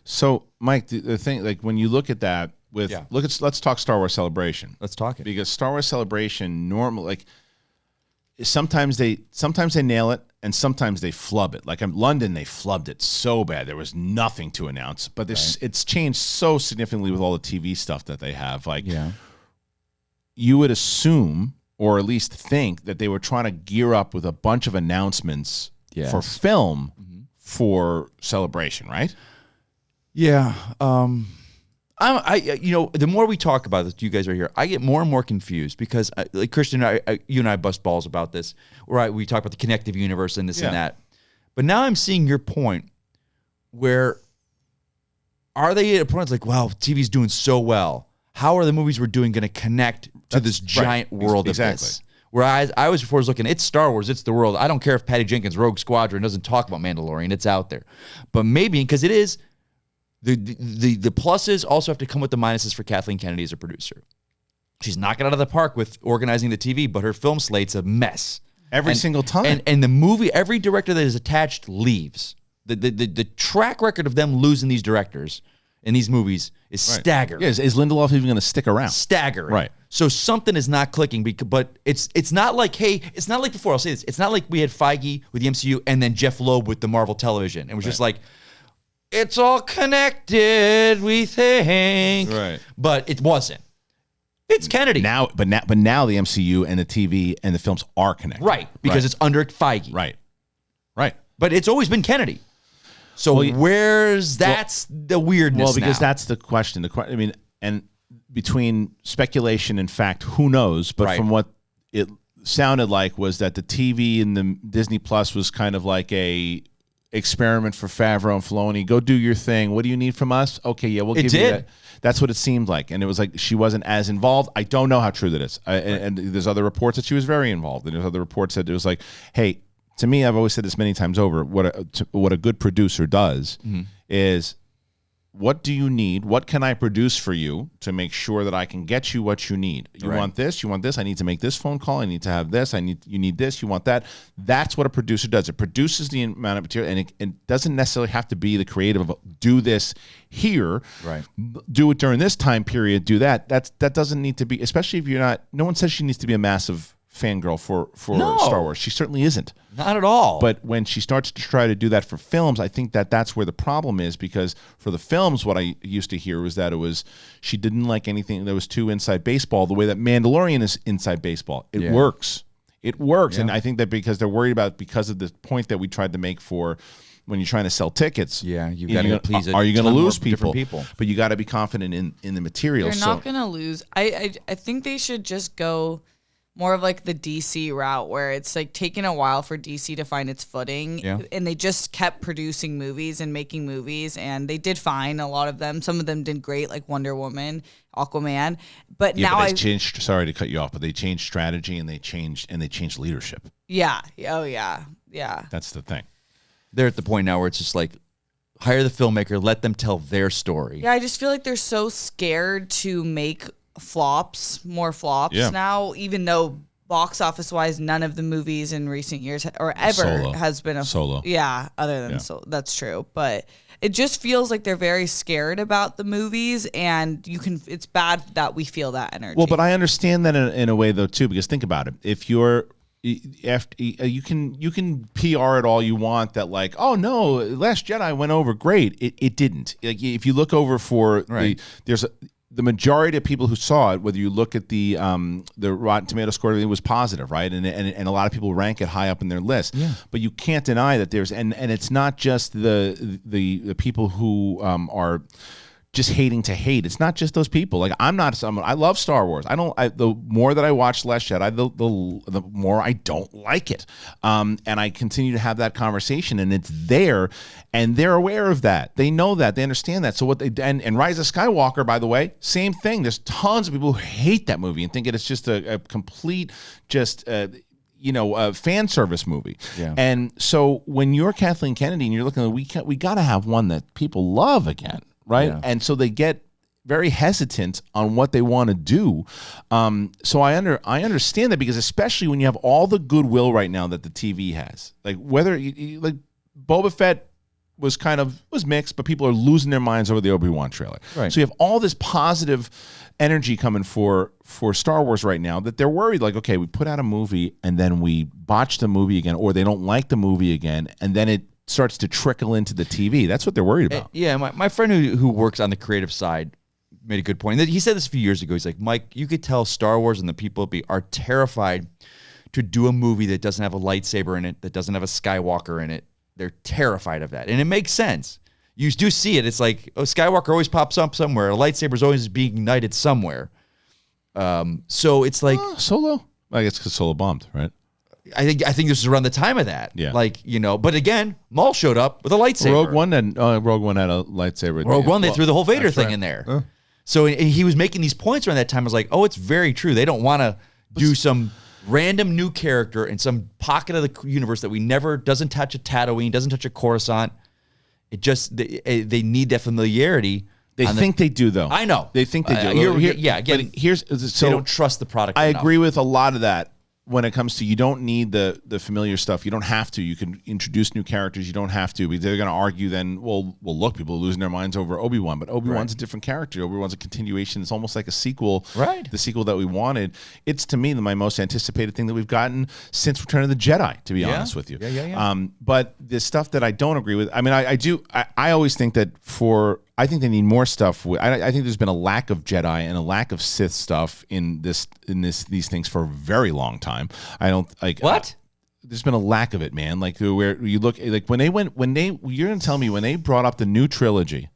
So, Mike, the thing, like, when you look at that, let's talk Star Wars Celebration. Let's talk it. Because Star Wars Celebration normally, like, sometimes they nail it and sometimes they flub it. Like in London, they flubbed it so bad. There was nothing to announce, but it's changed so significantly with all the TV stuff that they have. Like, you would assume, or at least think, that they were trying to gear up with a bunch of announcements for film for Celebration, right? Yeah. The more we talk about this, you guys are here, I get more and more confused because, like Kristian, you and I bust balls about this. Right? We talk about the connective universe and this and that. But now I'm seeing your point where are they at a point like, wow, TV's doing so well. How are the movies we're doing going to connect to this giant world of this? Whereas I was before looking, it's Star Wars, it's the world. I don't care if Patty Jenkins' Rogue Squadron doesn't talk about Mandalorian, it's out there. But maybe, because it is, the pluses also have to come with the minuses for Kathleen Kennedy as a producer. She's knocking it out of the park with organizing the TV, but her film slate's a mess. Every single time. And the movie, every director that is attached leaves. The track record of them losing these directors in these movies is staggering. Yeah, is Lindelof even going to stick around? Staggering. Right. So something is not clicking, but it's not like, hey, it's not like before, I'll say this, it's not like we had Feige with the MCU and then Jeff Loeb with the Marvel television. It was just like, it's all connected, we think. Right. But it wasn't. It's Kennedy. Now the MCU and the TV and the films are connected. Right, because it's under Feige. Right. But it's always been Kennedy. So that's the weirdness. Well, because now. that's the question. I mean, and between speculation and fact, who knows? But from what it sounded like was that the TV and the Disney Plus was kind of like a experiment for Favreau and Filoni. Go do your thing. What do you need from us? Okay, yeah, we'll give you that. That's what it seemed like. And it was like she wasn't as involved. I don't know how true that is. And there's other reports that she was very involved. And there's other reports that it was like, hey, to me, I've always said this many times over, what a good producer does is what do you need? What can I produce for you to make sure that I can get you what you need? You want this? You want this? I need to make this phone call. I need to have this. You need this. You want that. That's what a producer does. It produces the amount of material, and it doesn't necessarily have to be the creative of do this here, right? Do it during this time period. Do that. That doesn't need to be, especially if you're not. No one says she needs to be a massive fangirl for Star Wars. She certainly isn't. Not at all. But when she starts to try to do that for films, I think that's where the problem is, because for the films, what I used to hear was that she didn't like anything that was too inside baseball, the way that Mandalorian is inside baseball. It works. It works. Yeah. And I think that because they're worried about, because of the point that we tried to make for when you're trying to sell tickets. Yeah, you got to please. Are you going to lose people? People? But you got to be confident in the material. You're not going to lose. I think they should just go more of like the DC route, where it's like taking a while for DC to find its footing, and they just kept producing movies and making movies, and they did fine. A lot of them, some of them did great, like Wonder Woman, Aquaman. But now they changed. Sorry to cut you off, but they changed strategy and they changed leadership. Yeah. Oh yeah. That's the thing. They're at the point now where it's just like, hire the filmmaker, let them tell their story. Yeah, I just feel like they're so scared to make more flops now, even though box office wise none of the movies in recent years or ever has been a Solo. Other than Solo. That's true, but it just feels like they're very scared about the movies, and it's bad that we feel that energy. Well, but I understand that in a way though too, because think about it. If you can PR it all you want, that like, oh no, Last Jedi went over great. It didn't. Like, if you look over for the majority of people who saw it, whether you look at the Rotten Tomato score, it was positive, right? And a lot of people rank it high up in their list. Yeah. But you can't deny that there's and it's not just the people who are just hating to hate. It's not just those people. Like, I'm not someone. I love Star Wars. The more that I watch Last Jedi, the more I don't like it. And I continue to have that conversation, and it's there, and they're aware of that. They know that. They understand that. So what and Rise of Skywalker, by the way, same thing. There's tons of people who hate that movie and think it's just a complete a fan service movie. Yeah. And so when you're Kathleen Kennedy and you're looking at, we got to have one that people love again. Right. Yeah. And so they get very hesitant on what they want to do. So I understand that, because especially when you have all the goodwill right now that the TV has, like whether like Boba Fett was mixed, but people are losing their minds over the Obi-Wan trailer. Right. So you have all this positive energy coming for Star Wars right now, that they're worried, like, okay, we put out a movie and then we botch the movie again, or they don't like the movie again, and then it starts to trickle into the TV. That's what they're worried about. Yeah, my friend who works on the creative side made a good point. He said this a few years ago. He's like, Mike, you could tell Star Wars and the people are terrified to do a movie that doesn't have a lightsaber in it, that doesn't have a Skywalker in it. They're terrified of that. And it makes sense. You do see it. It's like, Skywalker always pops up somewhere. A lightsaber's always being ignited somewhere. So it's like... Solo? I guess because Solo bombed, right? I think this is around the time of that. Yeah. Like, but again, Maul showed up with a lightsaber. Rogue One had a lightsaber. Rogue One, they threw the whole Vader thing in there. So he was making these points around that time. I was like, oh, it's very true. They don't want to do some random new character in some pocket of the universe that doesn't touch a Tatooine, doesn't touch a Coruscant. It just, they need that familiarity. They think they do, though. I know. They think they do. Again, they don't trust the product enough. I agree with a lot of that. When it comes to, you don't need the familiar stuff. You don't have to. You can introduce new characters. You don't have to. They're going to argue then, well, look, people are losing their minds over Obi-Wan. But Obi-Wan's a different character. Obi-Wan's a continuation. It's almost like a sequel. Right. The sequel that we wanted. It's, to me, my most anticipated thing that we've gotten since Return of the Jedi, to be honest with you. Yeah. But the stuff that I don't agree with, I mean, I always think that I think they need more stuff. I think there's been a lack of Jedi and a lack of Sith stuff in these things for a very long time. I don't like what. There's been a lack of it, man. Like, where you look, like you're gonna tell me when they brought up the new trilogy,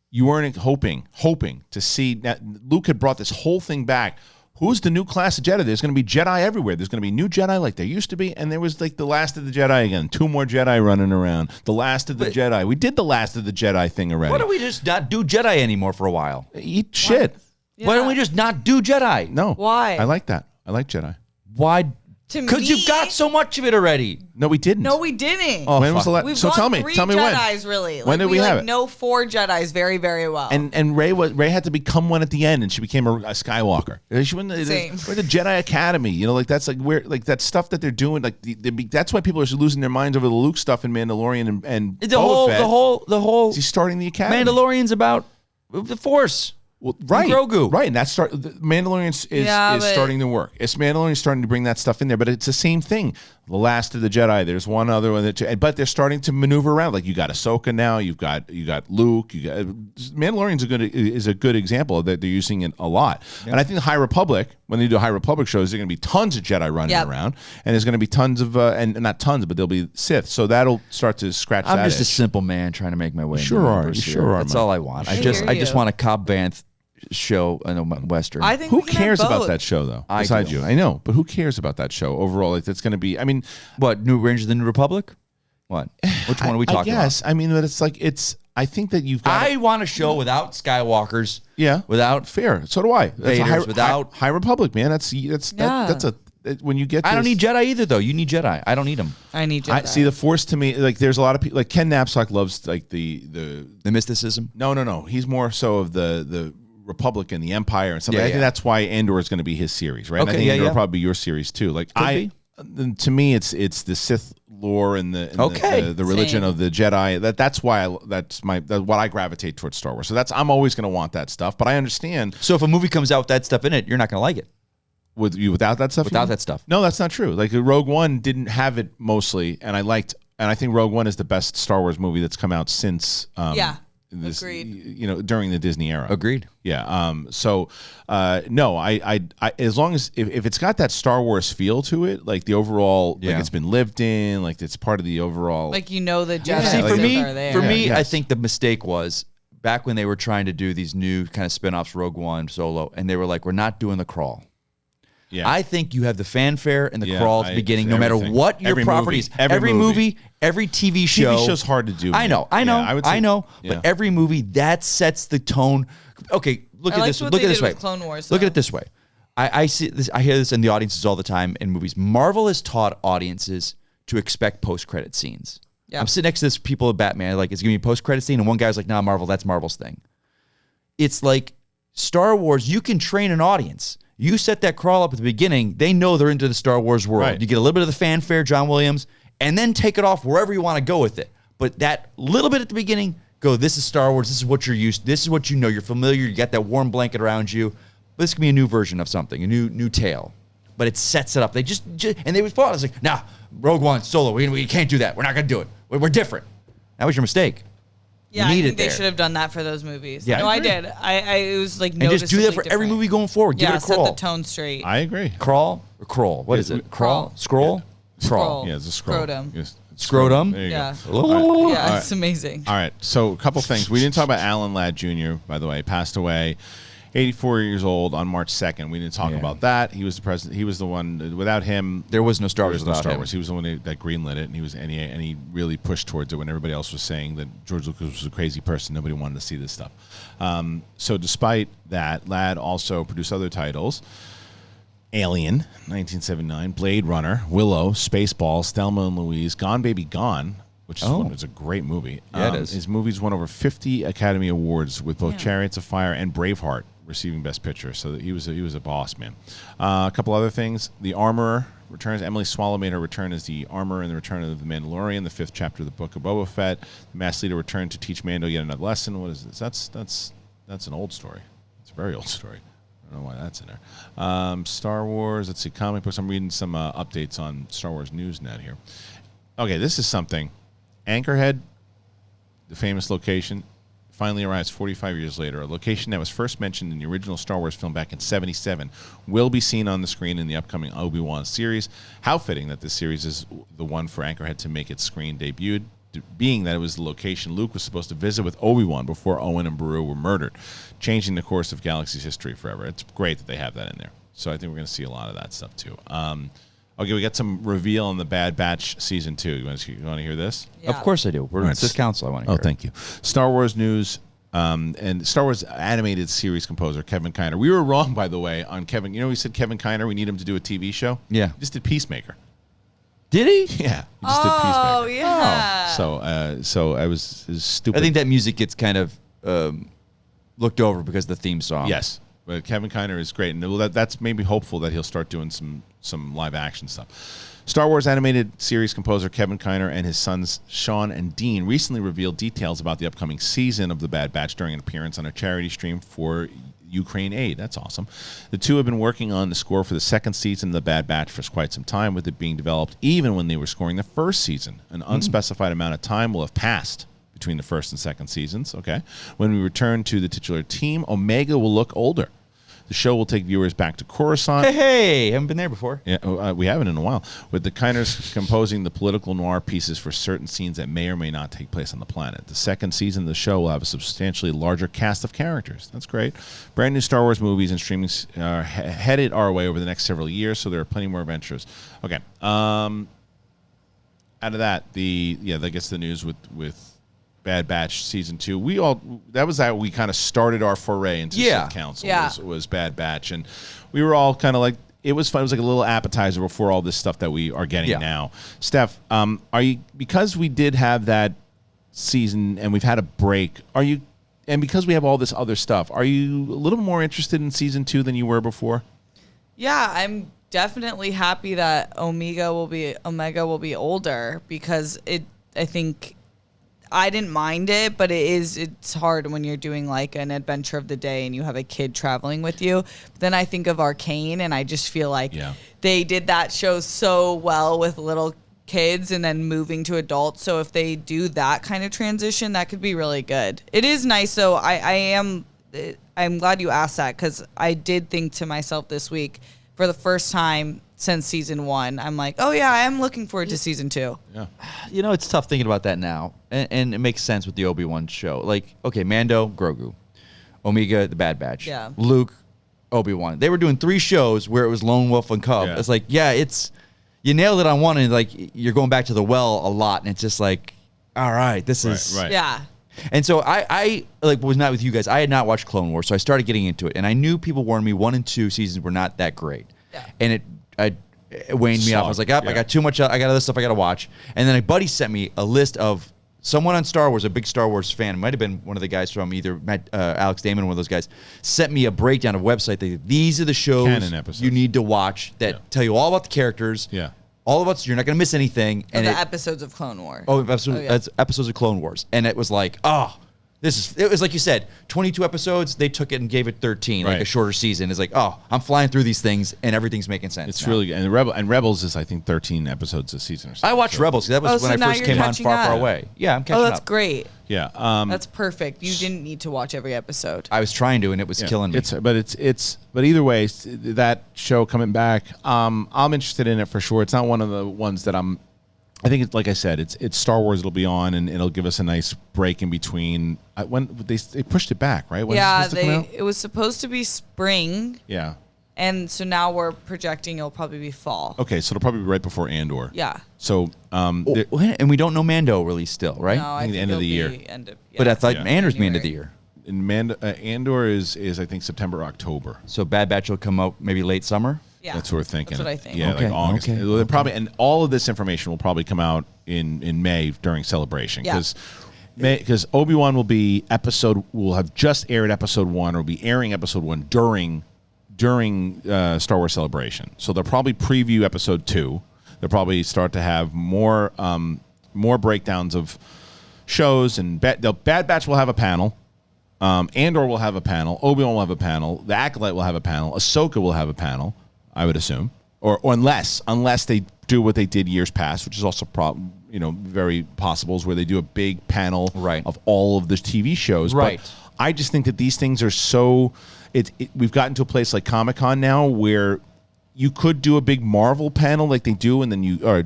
you weren't hoping to see that Luke had brought this whole thing back. Who's the new class of Jedi? There's going to be Jedi everywhere. There's going to be new Jedi like there used to be, and there was like the Last of the Jedi again. 2 more Jedi running around. The Last of the Jedi. We did the Last of the Jedi thing already. Why don't we just not do Jedi anymore for a while? Eat shit. Yeah. Why don't we just not do Jedi? No. Why? I like that. I like Jedi. Why Because you've got so much of it already. No, we didn't. No, we didn't. Oh, when was the last? We've So gone tell me three when. Jedis, really. When did we have it? know 4 Jedis very, very well. And Rey had to become one at the end, and she became a Skywalker. She went to Same. the Jedi Academy. You know, like that's like where like that stuff that they're doing. Like that's why people are losing their minds over the Luke stuff in Mandalorian and The Boba Fett. whole. He's starting the Academy. Mandalorian's about the Force. Well, right, Grogu. Right, and that's Mandalorian is starting to work. It's Mandalorian starting to bring that stuff in there, but it's the same thing. The Last of the Jedi. There's one other one but they're starting to maneuver around. Like you got Ahsoka now. You got Luke. Mandalorian's is a good example that they're using it a lot. Yep. And I think the High Republic, when they do High Republic shows, there's going to be tons of Jedi running around, and there's going to be tons of and not tons, but there'll be Sith. So that'll start to scratch. I'm that just itch. a simple man trying to make my way. You sure are. That's all I want. I just want a Cobb Vanth show in a Western. I think who cares about that show though? I Besides do. you, I know, but who cares about that show overall? Like that's going to be. I mean, what New Rangers of the New Republic? What? Which one are we talking about? I mean, but it's like I think that you've got. I want a show without Skywalkers. Yeah, without fair. So do I. That's Vaders, without High Republic, man. That's when you get. I don't need Jedi either, though. You need Jedi. I don't need them. I need Jedi. See the Force to me. Like there's a lot of people. Like Ken Knapsack loves like the mysticism. No. He's more so of the Republic and the Empire and stuff. Yeah, I think that's why Andor is going to be his series, right? Okay, and I think Andor will yeah. probably be your series too. Like to me, it's the Sith lore and the religion of the Jedi. That's why that's what I gravitate towards Star Wars. So I'm always going to want that stuff. But I understand. So if a movie comes out with that stuff in it, you're not going to like it. Without that stuff? Without that stuff? No, that's not true. Like Rogue One didn't have it mostly, and I think Rogue One is the best Star Wars movie that's come out since. Agreed. You know, during the Disney era. Agreed. Yeah. No, I as long as if it's got that Star Wars feel to it, like the overall, like it's been lived in, like it's part of the overall. Like the Jedi. See, for me, yes. I think the mistake was back when they were trying to do these new kind of spin-offs, Rogue One, Solo, and they were like, we're not doing the crawl. Yeah. I think you have the fanfare and the crawl at the beginning, no matter what your properties. Every movie, every TV show. TV show's hard to do. I know. But every movie, that sets the tone. Okay, look at this. Look at this way. Clone Wars, look at it this way. I see this. I hear this in the audiences all the time in movies. Marvel has taught audiences to expect post-credit scenes. Yep. I'm sitting next to this people at Batman, like, it's going to be a post-credit scene, and one guy's like, nah, Marvel, that's Marvel's thing. It's like Star Wars, you can train an audience. You set that crawl up at the beginning, they know they're into the Star Wars world. Right. You get a little bit of the fanfare, John Williams, and then take it off wherever you want to go with it. But that little bit at the beginning, go, this is Star Wars, this is what you're used to, this is what you know, you're familiar, you got that warm blanket around you. But this can be a new version of something, a new tale. But it sets it up. They just and they would fall. I was like, nah, Rogue One, Solo, we can't do that. We're not going to do it. We're different. That was your mistake. Yeah, I think they should have done that for those movies. Yeah, no, I did. It was like and just do that for every movie going forward. Give it a crawl. Set the tone straight. I agree. Crawl or crawl? What is it? Crawl? Scroll? Yeah. Crawl. Yeah, it's a scroll. Scrotum. Yes. Scrotum? There you yeah. go. Yeah, it's amazing. All right, so a couple things. We didn't talk about Alan Ladd Jr., by the way. Passed away, 84 years old on March 2nd. We didn't talk about that. He was the president. He was the one. Without him, there was no Star Wars. He was the one that greenlit it, and he really pushed towards it when everybody else was saying that George Lucas was a crazy person. Nobody wanted to see this stuff. So despite that, Ladd also produced other titles. Alien, 1979, Blade Runner, Willow, Spaceballs, Thelma and Louise, Gone Baby Gone, which is a great movie. Yeah, it is. His movies won over 50 Academy Awards with both Chariots of Fire and Braveheart receiving Best Picture. So he was a boss, man. A couple other things. The Armorer returns. Emily Swallow made her return as the Armorer in The Return of the Mandalorian, the 5th chapter of the Book of Boba Fett. The Mass Leader returned to teach Mando yet another lesson. What is this? That's an old story. It's a very old story. I don't know why that's in there. Star Wars. Let's see. Comic books. I'm reading some updates on Star Wars Newsnet here. Okay, this is something. Anchorhead, the famous location, finally arrives 45 years later. A location that was first mentioned in the original Star Wars film back in '77 will be seen on the screen in the upcoming Obi-Wan series. How fitting that this series is the one for Anchorhead to make its screen debut, being that it was the location Luke was supposed to visit with Obi-Wan before Owen and Beru were murdered, changing the course of Galaxy's history forever. It's great that they have that in there. So I think we're going to see a lot of that stuff too. Okay, we got some reveal on the Bad Batch Season 2. You want to hear this? Yeah. Of course I do. We're in Sith Council. I want to hear thank you. Star Wars news. And Star Wars animated series composer Kevin Kiner. We were wrong, by the way, on Kevin. You know, we said Kevin Kiner. We need him to do a TV show. Yeah, he just did Peacemaker. Did he? Yeah, he just did Peacemaker. Oh yeah. So I was stupid. I think that music gets kind of looked over because of the theme song. Yes, but Kevin Kiner is great, and that's made me hopeful that he'll start doing some live action stuff. Star Wars animated series composer Kevin Kiner and his sons Sean and Dean recently revealed details about the upcoming season of The Bad Batch during an appearance on a charity stream for Ukraine aid. That's awesome. The two have been working on the score for the second season of The Bad Batch for quite some time, with it being developed even when they were scoring the first season. An unspecified amount of time will have passed between the first and second seasons. Okay. When we return to the titular team, Omega will look older. The show will take viewers back to Coruscant. Hey, haven't been there before. Yeah, we haven't in a while. With the Kiners composing the political noir pieces for certain scenes that may or may not take place on the planet. The second season of the show will have a substantially larger cast of characters. That's great. Brand new Star Wars movies and streamings are headed our way over the next several years, so there are plenty more adventures. Okay. Out of that, I guess the news with Bad Batch season 2. We kind of started our foray into Sith Council. Was Bad Batch, and we were all kind of like, it was fun. It was like a little appetizer before all this stuff that we are getting now. Steph, are you, because we did have that season and we've had a break, and because we have all this other stuff, are you a little more interested in season 2 than you were before? Yeah, I'm definitely happy that Omega will be older, because I think I didn't mind it, but it's hard when you're doing like an adventure of the day and you have a kid traveling with you. But then I think of Arcane, and I just feel like they did that show so well with little kids and then moving to adults. So if they do that kind of transition, that could be really good. It is nice. So I'm glad you asked that, because I did think to myself this week, for the first time since season 1, I'm like, oh yeah, I am looking forward to season 2. Yeah. You know, it's tough thinking about that now, and it makes sense with the Obi-Wan show. Like, okay, Mando, Grogu, Omega, the Bad Batch, Luke, Obi-Wan. They were doing 3 shows where it was Lone Wolf and Cub. Yeah. It's like, you nailed it on one, and like you're going back to the well a lot, and it's just like, all right, this is right. Yeah. And so I was not with you guys. I had not watched Clone Wars, so I started getting into it, and I knew people warned me 1 and 2 seasons were not that great. Yeah. And it waned me off. I was like, I got too much. I got other stuff I got to watch. And then a buddy sent me a list of someone on Star Wars, a big Star Wars fan. It might have been one of the guys from either Alex Damon, one of those guys, sent me a breakdown of website. These are the shows canon episodes you need to watch that tell you all about the characters. Yeah. All about, you're not going to miss anything. And the episodes of Clone Wars. Episodes of Clone Wars. And it was like, it was like you said, 22 episodes. They took it and gave it 13, like a shorter season. It's like, I'm flying through these things and everything's making sense. It's really good. And Rebels is, I think, 13 episodes a season or something. I watched Rebels. That was when I first came on Far Away. Yeah, I'm catching up. Oh, that's great. Yeah. That's perfect. You didn't need to watch every episode. I was trying to, and it was killing me. But either way, that show coming back, I'm interested in it for sure. It's not one of the ones that I think it's, like I said, it's Star Wars. It'll be on, and it'll give us a nice break in between. When they pushed it back, right? When it was supposed to be spring. Yeah. And so now we're projecting it'll probably be fall. Okay, so it'll probably be right before Andor. Yeah. So, and we don't know Mando release still, right? No, I think the end of the year. But I thought Andor's the end of the year. And Andor is I think September, October. So Bad Batch will come out maybe late summer. Yeah, that's what we're thinking. That's what I think. Yeah, like August. Okay. Probably, and all of this information will probably come out in May during Celebration, because Obi-Wan will have just aired episode 1, or will be airing episode 1 during Star Wars Celebration. So they'll probably preview episode 2. They'll probably start to have more breakdowns of shows, and Bad Batch will have a panel. Andor will have a panel. Obi-Wan will have a panel. The Acolyte will have a panel. Ahsoka will have a panel, I would assume, or unless they do what they did years past, which is also very possible, is where they do a big panel of all of the TV shows. Right. But I just think that these things are so. We've gotten to a place like Comic-Con now where you could do a big Marvel panel like they do, and then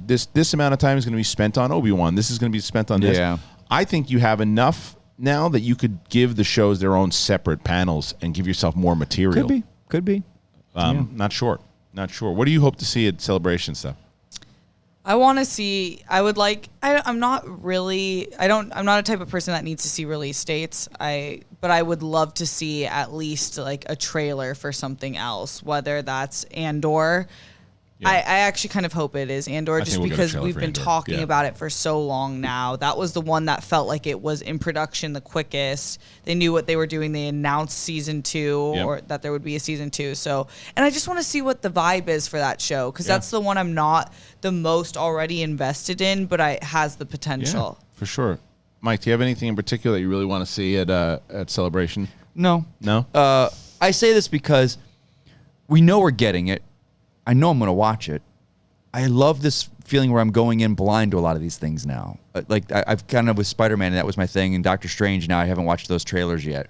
this amount of time is going to be spent on Obi-Wan. This is going to be spent on this. Yeah. I think you have enough now that you could give the shows their own separate panels and give yourself more material. Could be. Not sure. What do you hope to see at Celebration stuff? I want to see. I'm not a type of person that needs to see release dates. But but I would love to see at least like a trailer for something else, whether that's Andor. Yeah. I actually kind of hope it is Andor, just because we've been talking about it for so long now. That was the one that felt like it was in production the quickest. They knew what they were doing. They announced season 2 or that there would be a season 2. So, and I just want to see what the vibe is for that show, because that's the one I'm not the most already invested in, but it has the potential. Yeah, for sure. Mike, do you have anything in particular that you really want to see at Celebration? No. No? I say this because we know we're getting it. I know I'm going to watch it. I love this feeling where I'm going in blind to a lot of these things now. Like I've kind of with Spider-Man, and that was my thing, and Doctor Strange, now I haven't watched those trailers yet.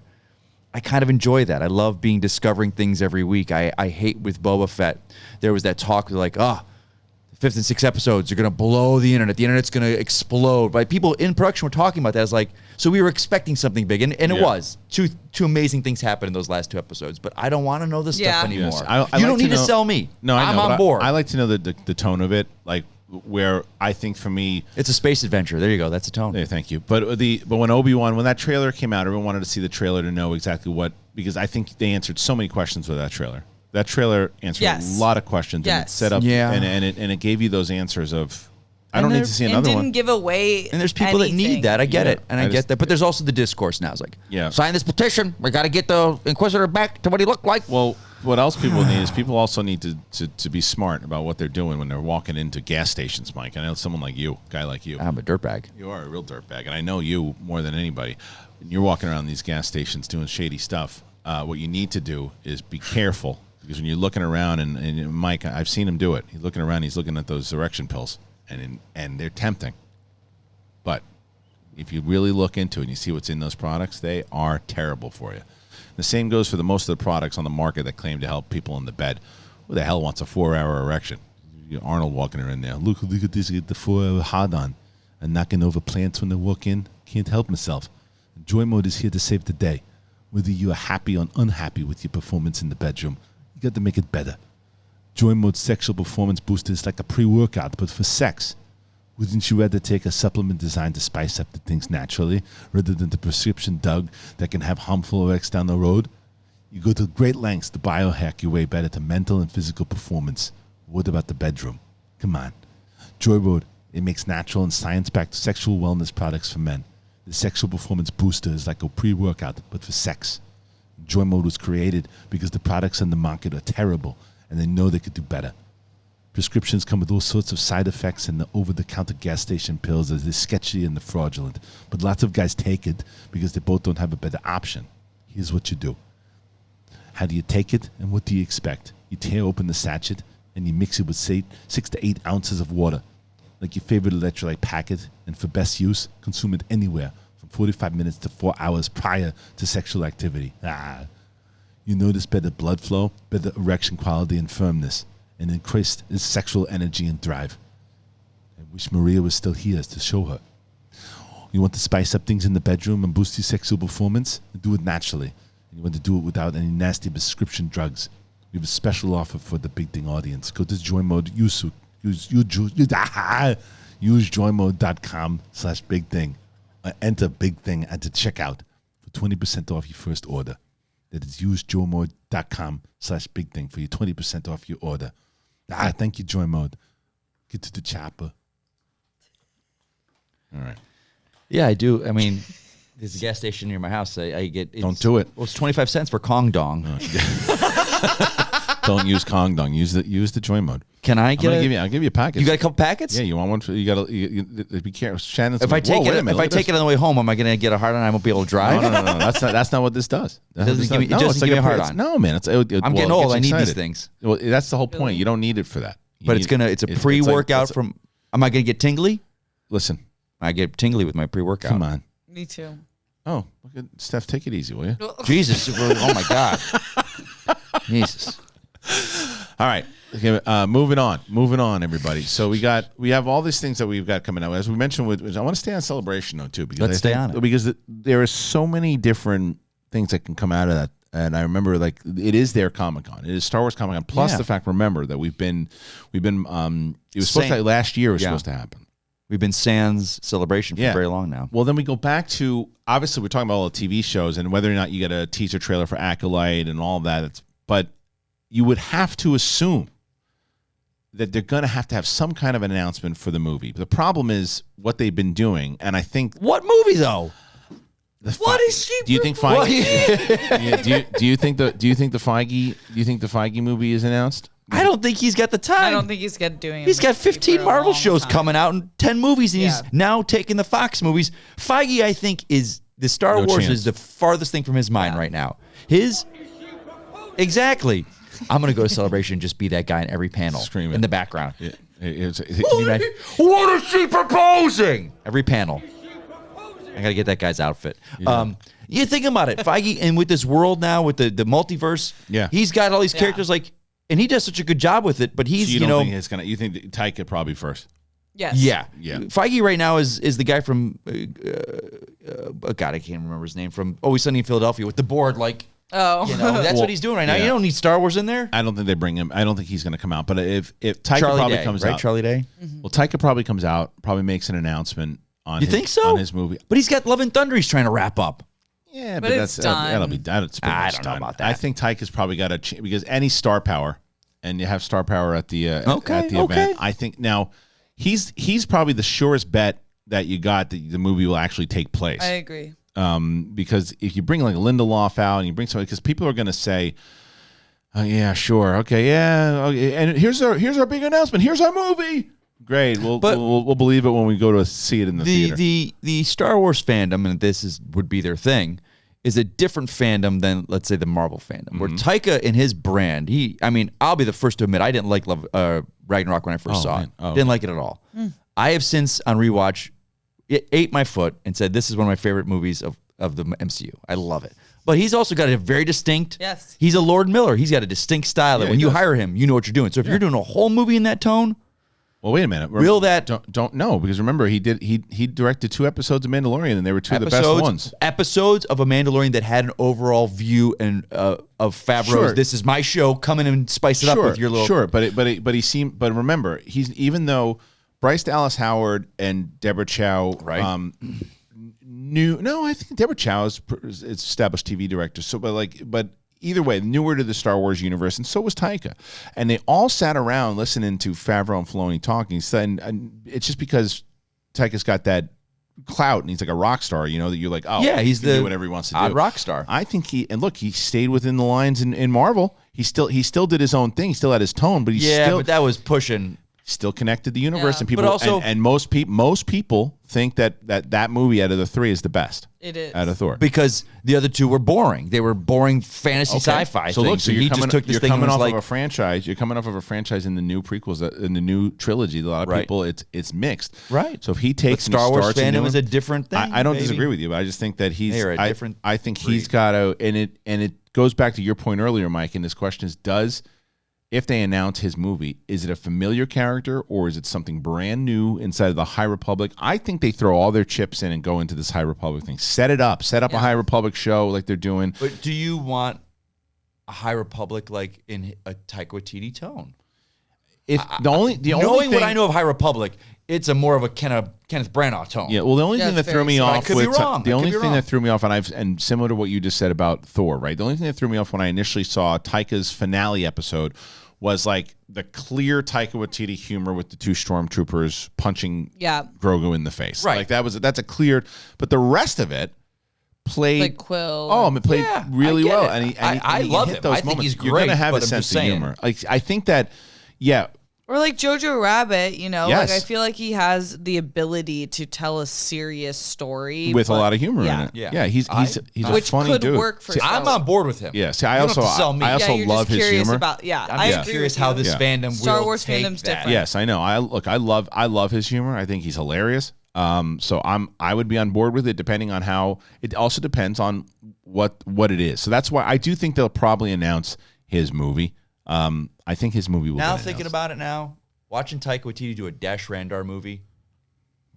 I kind of enjoy that. I love discovering things every week. I hate with Boba Fett. There was that talk like, the 5th and 6th episodes are going to blow the internet. The internet's going to explode. Like people in production were talking about that. I was like, so we were expecting something big, and it was. Two amazing things happened in those last 2 episodes, but I don't want to know this stuff anymore. Yes. You don't need to sell me. No, I'm on board. I like to know the tone of it, like where I think for me, it's a space adventure. There you go. That's the tone. Yeah, thank you. But when Obi-Wan, when that trailer came out, everyone wanted to see the trailer to know exactly what, because I think they answered so many questions with that trailer. That trailer answered a lot of questions, and it set up, and it gave you those answers of, I don't need to see another one. Didn't give away. And there's people that need that. I get it, and I get that. But there's also the discourse now. It's like, sign this petition. We got to get the Inquisitor back to what he looked like. Well, what else people need is people also need to be smart about what they're doing when they're walking into gas stations, Mike. I know someone like you, a guy like you. I'm a dirtbag. You are a real dirtbag, and I know you more than anybody. When you're walking around these gas stations doing shady stuff, what you need to do is be careful. Because when you're looking around, and Mike, I've seen him do it. He's looking around, he's looking at those erection pills, and they're tempting. But if you really look into it and you see what's in those products, they are terrible for you. The same goes for most of the products on the market that claim to help people in the bed. Who the hell wants a 4-hour erection? Arnold walking around there. Look at this, get the 4-hour hard on. And knocking over plants when they walk in. Can't help myself. Joy Mode is here to save the day. Whether you are happy or unhappy with your performance in the bedroom, you got to make it better. Joy Mode Sexual Performance Booster is like a pre-workout, but for sex. Wouldn't you rather take a supplement designed to spice up the things naturally, rather than the prescription drug that can have harmful effects down the road? You go to great lengths to biohack your way better to mental and physical performance. What about the bedroom? Come on. Joy Mode, it makes natural and science-backed sexual wellness products for men. The Sexual Performance Booster is like a pre-workout, but for sex. Joy Mode was created because the products on the market are terrible, and they know they could do better. Prescriptions come with all sorts of side effects, and the over-the-counter gas station pills are sketchy and fraudulent. But lots of guys take it because they both don't have a better option. Here's what you do. How do you take it, and what do you expect? You tear open the sachet, and you mix it with 6 to 8 ounces of water, like your favorite electrolyte packet, and for best use, consume it anywhere from 45 minutes to 4 hours prior to sexual activity. You notice better blood flow, better erection quality and firmness, and increased sexual energy and drive. I wish Maria was still here to show her. You want to spice up things in the bedroom and boost your sexual performance? Do it naturally. And you want to do it without any nasty prescription drugs. We have a special offer for the Big Thing audience. Go to Joy Mode. Use joymode.com/Big Thing. Enter Big Thing at the checkout for 20% off your first order. That is use joymode.com/Big Thing for your 20% off your order. Thank you, Joy Mode. Get to the chopper. All right. Yeah, I do. I mean, there's a gas station near my house. I get. Don't do it. Well, it's 25 cents for Kong Dong. Don't use Kong Dong. Use the Joy Mode. Can I get? I'll give you a package. You got a couple packets? Yeah, you want one? You got to be careful. Shannon's if I take it on the way home, am I going to get a hard on? I won't be able to drive. No. That's not what this does. It doesn't give me a hard on. No, man. I'm getting old. I need these things. Well, that's the whole point. You don't need it for that. But it's a pre-workout from. Am I going to get tingly? Listen, I get tingly with my pre-workout. Come on. Me too. Oh, look at Steph. Take it easy, will you? Jesus. Oh my God. Jesus. All right. Okay, moving on, everybody. So we have all these things that we've got coming out. As we mentioned, I want to stay on Celebration though too, because let's stay on it because there are so many different things that can come out of that. And I remember, it is their Comic-Con. It is Star Wars Comic-Con. Plus the fact, remember that we've been. It was supposed to last year. It was supposed to happen. We've been sans Celebration for very long now. Well, then we go back to, obviously we're talking about all the TV shows and whether or not you get a teaser trailer for Acolyte and all of that. But you would have to assume that they're going to have some kind of an announcement for the movie. The problem is what they've been doing, and I think What movie though? What is she? Do you think Feige? do you think the Feige movie is announced? I don't think he's got the time. I don't think he's doing it. He's got 15 Marvel shows coming out and 10 movies, and he's now taking the Fox movies. Feige, I think, is the Star Wars chance. is the farthest thing from his mind right now. Exactly. I'm going to go to Celebration and just be that guy in every panel. Screaming in the background. Can you imagine? What is she proposing? Every panel. I got to get that guy's outfit. Yeah. You think about it. Feige, and with this world now, with the multiverse, he's got all these characters and he does such a good job with it, but he's, so you think that Taika probably first? Yes. Yeah. Yeah. Feige right now is the guy from, God, I can't remember his name, from Always Sunny in Philadelphia with the board, that's what he's doing right now. You don't need Star Wars in there. I don't think they bring him. I don't think he's going to come out. But if Taika Charlie probably Day, comes right? out, Charlie Day. Well, Taika probably comes out, probably makes an announcement on. You think so? On his movie, but he's got Love and Thunder. He's trying to wrap up. Yeah, but that's done. That'll be done. I don't know about that. I think Taika's probably got because any star power, and you have star power at the at the event. I think now he's probably the surest bet that you got that the movie will actually take place. I agree. Because if you bring like Lindelof out and you bring somebody, because people are going to say, oh, yeah, sure, okay, yeah, okay. And here's our big announcement. Here's our movie. Great, we'll believe it when we go to see it in the theater. The Star Wars fandom, and this would be their thing, is a different fandom than, let's say, the Marvel fandom. Where Taika and his brand, I'll be the first to admit I didn't like Ragnarok when I first saw it. Didn't like it at all. I have since on rewatch. It ate my foot and said, this is one of my favorite movies of the MCU. I love it. But he's also got a very distinct... Yes. He's a Lord Miller. He's got a distinct style that when you hire him, you know what you're doing. So if you're doing a whole movie in that tone... Well, wait a minute. Will that... Don't know, because remember, he directed 2 episodes of Mandalorian, and they were 2 of the best ones. Episodes of a Mandalorian that had an overall view and of Favreau's, this is my show, come in and spice it up with your little... Sure, but he seemed... But remember, even though... Bryce Dallas Howard and Deborah Chow I think Deborah Chow is established TV director. So, but either way, newer to the Star Wars universe, and so was Taika. And they all sat around listening to Favreau and Filoni talking. And it's just because Taika's got that clout and he's like a rock star, that you're like, oh, yeah, he's the do whatever he wants to do. Rock star. I think he stayed within the lines in Marvel. He still did his own thing. He still had his tone, but but that was pushing. Still connected the universe, and people, but also, and most people think that movie out of the 3 is the best. It is out of Thor, because the other 2 were boring. They were boring fantasy sci-fi. So things. Look, he just took this thing and was off like, of a franchise. You're coming off of a franchise in the new prequels, in the new trilogy. A lot of people, it's mixed. Right. So if he takes Star Wars starts fandom is a different thing. I don't disagree with you, but I just think that he's a different. I think he's got to, and it goes back to your point earlier, Mike. And this question is, if they announce his movie, is it a familiar character or is it something brand new inside of the High Republic? I think they throw all their chips in and go into this High Republic thing. Set up a High Republic show like they're doing. But do you want a High Republic like in a Taika Waititi tone? Knowing what I know of High Republic, it's a more of a Kenneth Branagh tone. Yeah, well, the only thing that threw me off that threw me off, and similar to what you just said about Thor, right? The only thing that threw me off when I initially saw Taika's finale episode was like the clear Taika Waititi humor with the 2 stormtroopers punching Grogu in the face. Right. Like that's a clear, but the rest of it played like Quill. Oh, it played really well, and I love him. him. Those I think moments. he's great. You're gonna have but a sense of humor. Like I think that, yeah. Or like Jojo Rabbit, Yes. like I feel like he has the ability to tell a serious story with a lot of humor in it. Yeah. He's a which funny could dude. work for. See, I'm on board with him. Yeah. See, I also you're love just his curious humor. About, I'm just curious how this fandom Star will Wars take fandom's that. different. Yes, I know. I love his humor. I think he's hilarious. So I would be on board with it, depending on how. It also depends on what it is. So that's why I do think they'll probably announce his movie. I think his movie will. Now thinking about it now, watching Taika Waititi do a Dash Randar movie,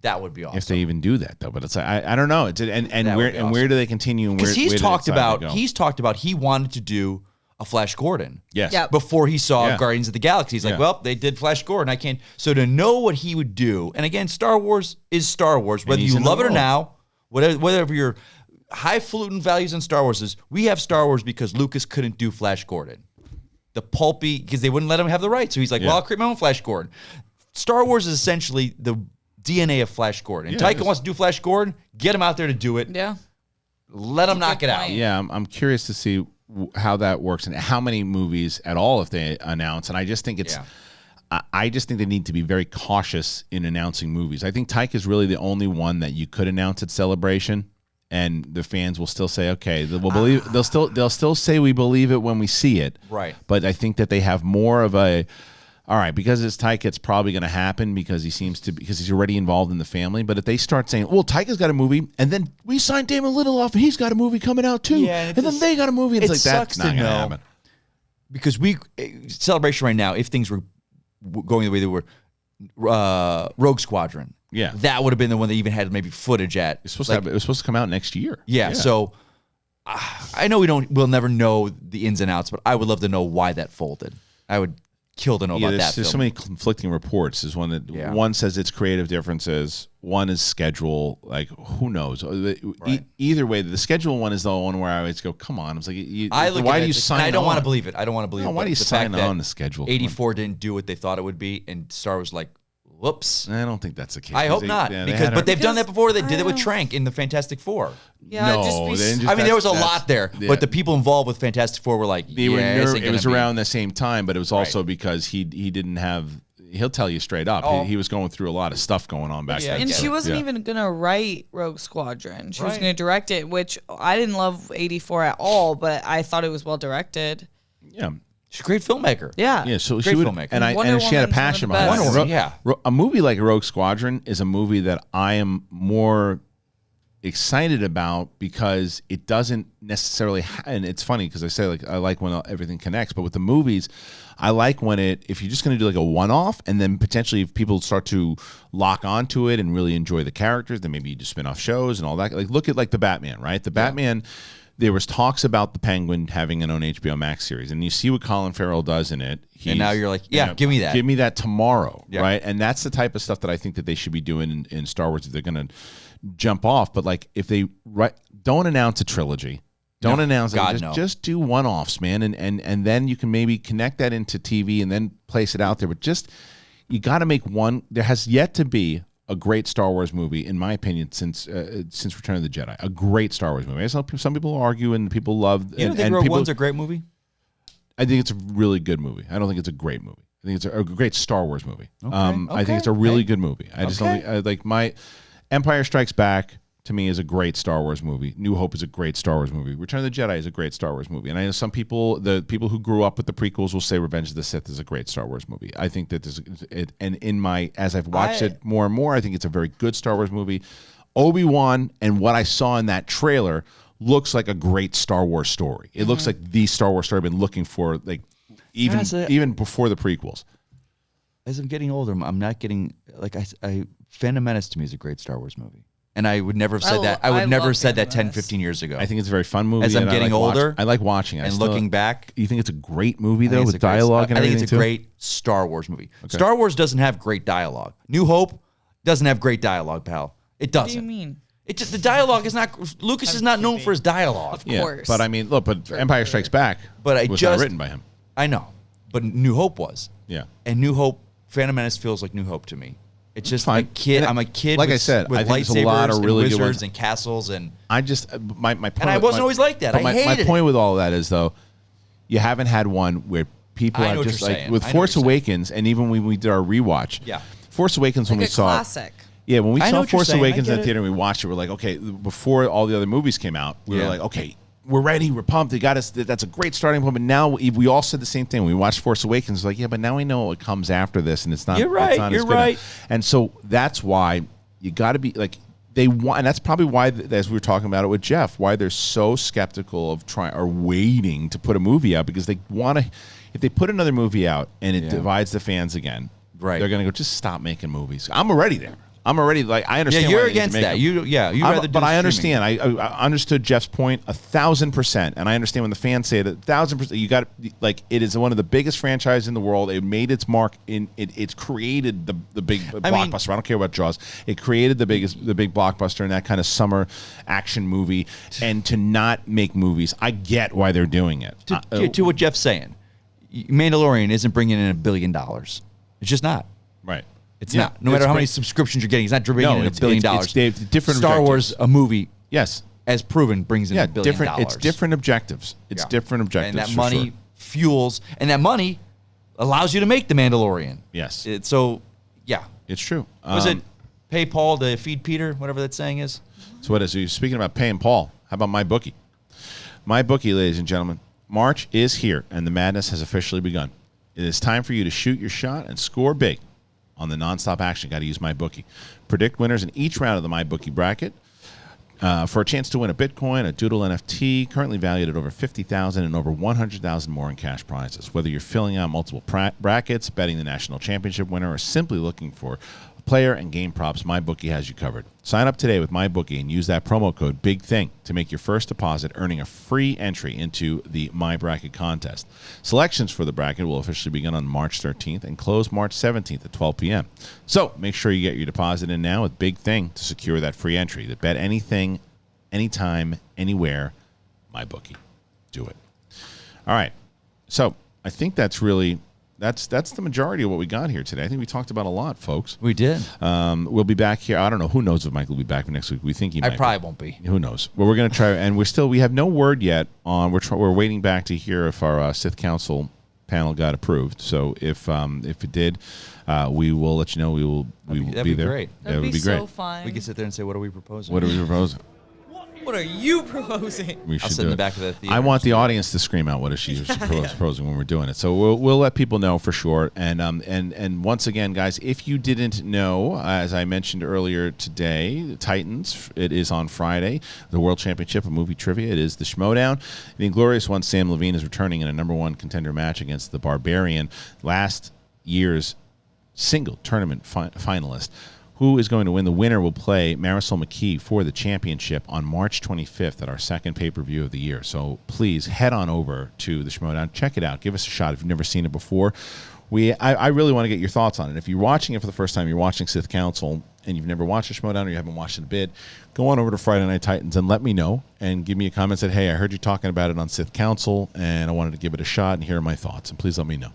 that would be awesome. If they even do that though, but it's like I don't know. It's and where do they continue? Because he's talked about he wanted to do a Flash Gordon. Yes. Yep. Before he saw Yeah. Guardians of the Galaxy. He's like, Yeah. well, they did Flash Gordon. I can't. So to know what he would do, and again, Star Wars is Star Wars. Whether he's you in the love it or role. now, whatever your highfalutin values in Star Wars is, we have Star Wars because Lucas couldn't do Flash Gordon. The pulpy, because they wouldn't let him have the rights. So he's like, well, I'll create my own Flash Gordon. Star Wars is essentially the DNA of Flash Gordon. And Yeah, it Taika is. wants to do Flash Gordon, get him out there to do it. Yeah. Let him knock it out. point. Yeah, I'm curious to see how that works and how many movies at all if they announce. And I just think it's, I just think they need to be very cautious in announcing movies. I think Taika is really the only one that you could announce at Celebration, and the fans will still say, okay, we'll believe. They'll still say we believe it when we see it. Right. But I think that they have more of a, all right, because it's Taika, it's probably going to happen because he's already involved in the family. But if they start saying, well, Taika's got a movie, and then we signed Damon Lindelof, and he's got a movie coming out too, Yeah, and then they got a movie, and it's like, that's sucks not to going to know. happen. Because Celebration right now, if things were going the way they were, Rogue Squadron. Yeah. That would have been the one that even had maybe footage at. It was supposed to come out next year. Yeah, so I know we'll never know the ins and outs, but I would love to know why that folded. I would kill to know about that there's film. so many conflicting reports. There's one that one says it's creative differences, one is schedule. Like, who knows? Either way, the schedule one is the one where I always go, "Come on!" I was like, "Why do you sign?" I don't want to on? believe it. I don't want to believe it. Why do you sign on the schedule? 84 didn't do what they thought it would be, and Star was like, "Whoops." I don't think that's the case. I hope not, but they've done that before. They did it with Trank in the Fantastic Four. Yeah, No, just they be didn't just- I mean, there was a that's- lot there, yeah. but the people involved with Fantastic Four were like, It was around the same time, but it was also because he didn't have. He'll tell you straight up. Oh. He was going through a lot of stuff going on back then. And she wasn't Yeah. even gonna write Rogue Squadron. She was Right. gonna direct it, which I didn't love 84 at all, but I thought it was well directed. Yeah. She's a great filmmaker. Yeah. Yeah, so Great she would, filmmaker. and Wonder she had a Woman's passion one of the behind it. best. Wonder Woman, A movie like Rogue Squadron is a movie that I am more excited about because it doesn't necessarily and it's funny because I say like I like when everything connects, but with the movies I like when if you're just going to do like a one-off and then potentially if people start to lock onto it and really enjoy the characters, then maybe you just spin off shows and all that. Like look at like the Batman, right? The Batman, there was talks about the Penguin having an own HBO Max series, and you see what Colin Farrell does in it. And now you're like, give me that. Give me that tomorrow, Yeah. right? And that's the type of stuff that I think that they should be doing in Star Wars if they're going to jump off. But like if they don't announce a trilogy, don't announce it. Just do one-offs, man, and then you can maybe connect that into TV and then place it out there. But just you got to make one. There has yet to be a great Star Wars movie, in my opinion, since Return of the Jedi. A great Star Wars movie. I know some people argue and people love. You don't think Rogue One's a great movie? I think it's a really good movie. I don't think it's a great movie. I think it's a great Star Wars movie. Okay. I think it's a really good movie. I just don't think, like my Empire Strikes Back to me is a great Star Wars movie. New Hope is a great Star Wars movie. Return of the Jedi is a great Star Wars movie. And I know some people, the people who grew up with the prequels, will say Revenge of the Sith is a great Star Wars movie. I think that as I've watched it more and more, I think it's a very good Star Wars movie. Obi-Wan and what I saw in that trailer looks like a great Star Wars story. It looks like the Star Wars story I've been looking for, like even before the prequels. As I'm getting older, I'm not getting like Phantom Menace to me is a great Star Wars movie. And I would never have said that. I would never have said that 10, 15 years ago. I think it's a very fun movie. As I'm getting older, I like watching it. And looking back. You think it's a great movie, though, with dialogue and everything, I think it's a great Star Wars movie. Okay. Star Wars doesn't have great dialogue. New Hope doesn't have great dialogue, pal. It doesn't. What do you mean? The dialogue is not. Lucas is not known for his dialogue. Of course. But I mean, look, Empire Strikes Back was not written by him. I know. But New Hope was. Yeah. And New Hope, Phantom Menace feels like New Hope to me. It's just fine. a kid. I'm a kid. Like with, I said, with I think lightsabers there's a lot of really and good wizards ones. and castles and. I just my point. And I wasn't always like that. But I hated my point with all of that is though, you haven't had one where people I know are what just you're like saying. with I know Force what you're Awakens, and even when we did our rewatch. Yeah. Force Awakens when Like we a saw classic. Yeah, when we I know saw what you're Force saying. I Awakens in get the it. theater and we watched it, we're like, okay, before all the other movies came out, we were Yeah. like, okay, we're ready, we're pumped. They got us. That's a great starting point. But now we all said the same thing. We watched Force Awakens, like, yeah, but now we know what comes after this, and it's not. You're right, It's not you're as good. right. And so that's why you got to be like they want, and that's probably why, as we were talking about it with Jeff, why they're so skeptical of trying or waiting to put a movie out, because they want to. If they put another movie out and it divides the fans again, Right. they're going to go, just stop making movies. I'm already there. I'm already like, I understand. Yeah, you're why they need to against make that. them. You rather do but I streaming. understand. I understood Jeff's point 1,000%, and I understand when the fans say that 1,000%. You got like it is one of the biggest franchises in the world. It made its mark in it. It's created the big blockbuster. I don't care what draws. It created the big blockbuster in that kind of summer action movie. And to not make movies, I get why they're doing it. To what Jeff's saying, Mandalorian isn't bringing in $1 billion. It's just not. Right. It's not. No matter how many subscriptions you're getting, it's not bringing in $1 billion. It's different Star Wars, a movie, yes, as proven, brings in $1 billion. It's different objectives. It's different objectives. And that money fuels, and that money allows you to make The Mandalorian. Yes. It's true. Was it pay Paul to feed Peter, whatever that saying is? So what is it? Speaking about paying Paul, how about MyBookie? MyBookie, ladies and gentlemen, March is here, and the madness has officially begun. It is time for you to shoot your shot and score big on the nonstop action. Got to use MyBookie. Predict winners in each round of the MyBookie bracket for a chance to win a Bitcoin, a Doodle NFT, currently valued at over $50,000 and over $100,000 more in cash prizes. Whether you're filling out multiple brackets, betting the national championship winner, or simply looking for player and game props, MyBookie has you covered. Sign up today with MyBookie and use that promo code BIGTHING to make your first deposit, earning a free entry into the My Bracket contest. Selections for the bracket will officially begin on March 13th and close March 17th at 12 p.m. So make sure you get your deposit in now with Big Thing to secure that free entry. To bet anything, anytime, anywhere, MyBookie. Do it. All right. So I think that's really... That's the majority of what we got here today. I think we talked about a lot, folks. We did. We'll be back here. I don't know. Who knows if Mike will be back next week? We think he might. I probably won't be. Who knows? Well, we're going to try, and we have no word yet on. We're waiting back to hear if our Sith Council panel got approved. So if it did, we will let you know. We will That'd be be there. great. That'd would be great. so fun. We can sit there and say, what are we proposing? What are we proposing? What are you proposing? We should I'll sit do in the it. back of the theater. I want the audience to scream out what is she proposing when we're doing it. So we'll let people know for sure. And once again, guys, if you didn't know, as I mentioned earlier today, Titans, it is on Friday, the World Championship of Movie Trivia. It is the Schmodown. The Inglorious One, Sam Levine, is returning in a #1 contender match against the Barbarian, last year's single tournament finalist. Who is going to win? The winner will play Marisol McKee for the championship on March 25th at our second pay-per-view of the year. So please head on over to the Schmodown. Check it out. Give us a shot if you've never seen it before. I really want to get your thoughts on it. If you're watching it for the first time, you're watching Sith Council, and you've never watched a Schmodown or you haven't watched it a bit, go on over to Friday Night Titans and let me know and give me a comment that, hey, I heard you talking about it on Sith Council, and I wanted to give it a shot, and here are my thoughts. And please let me know.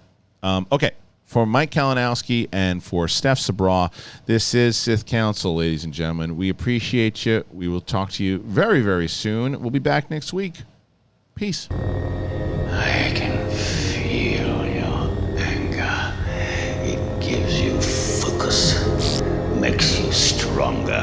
Okay. For Mike Kalinowski and for Steph Sabra, this is Sith Council, ladies and gentlemen. We appreciate you. We will talk to you very, very soon. We'll be back next week. Peace. I can feel your anger. It gives you focus, makes you stronger.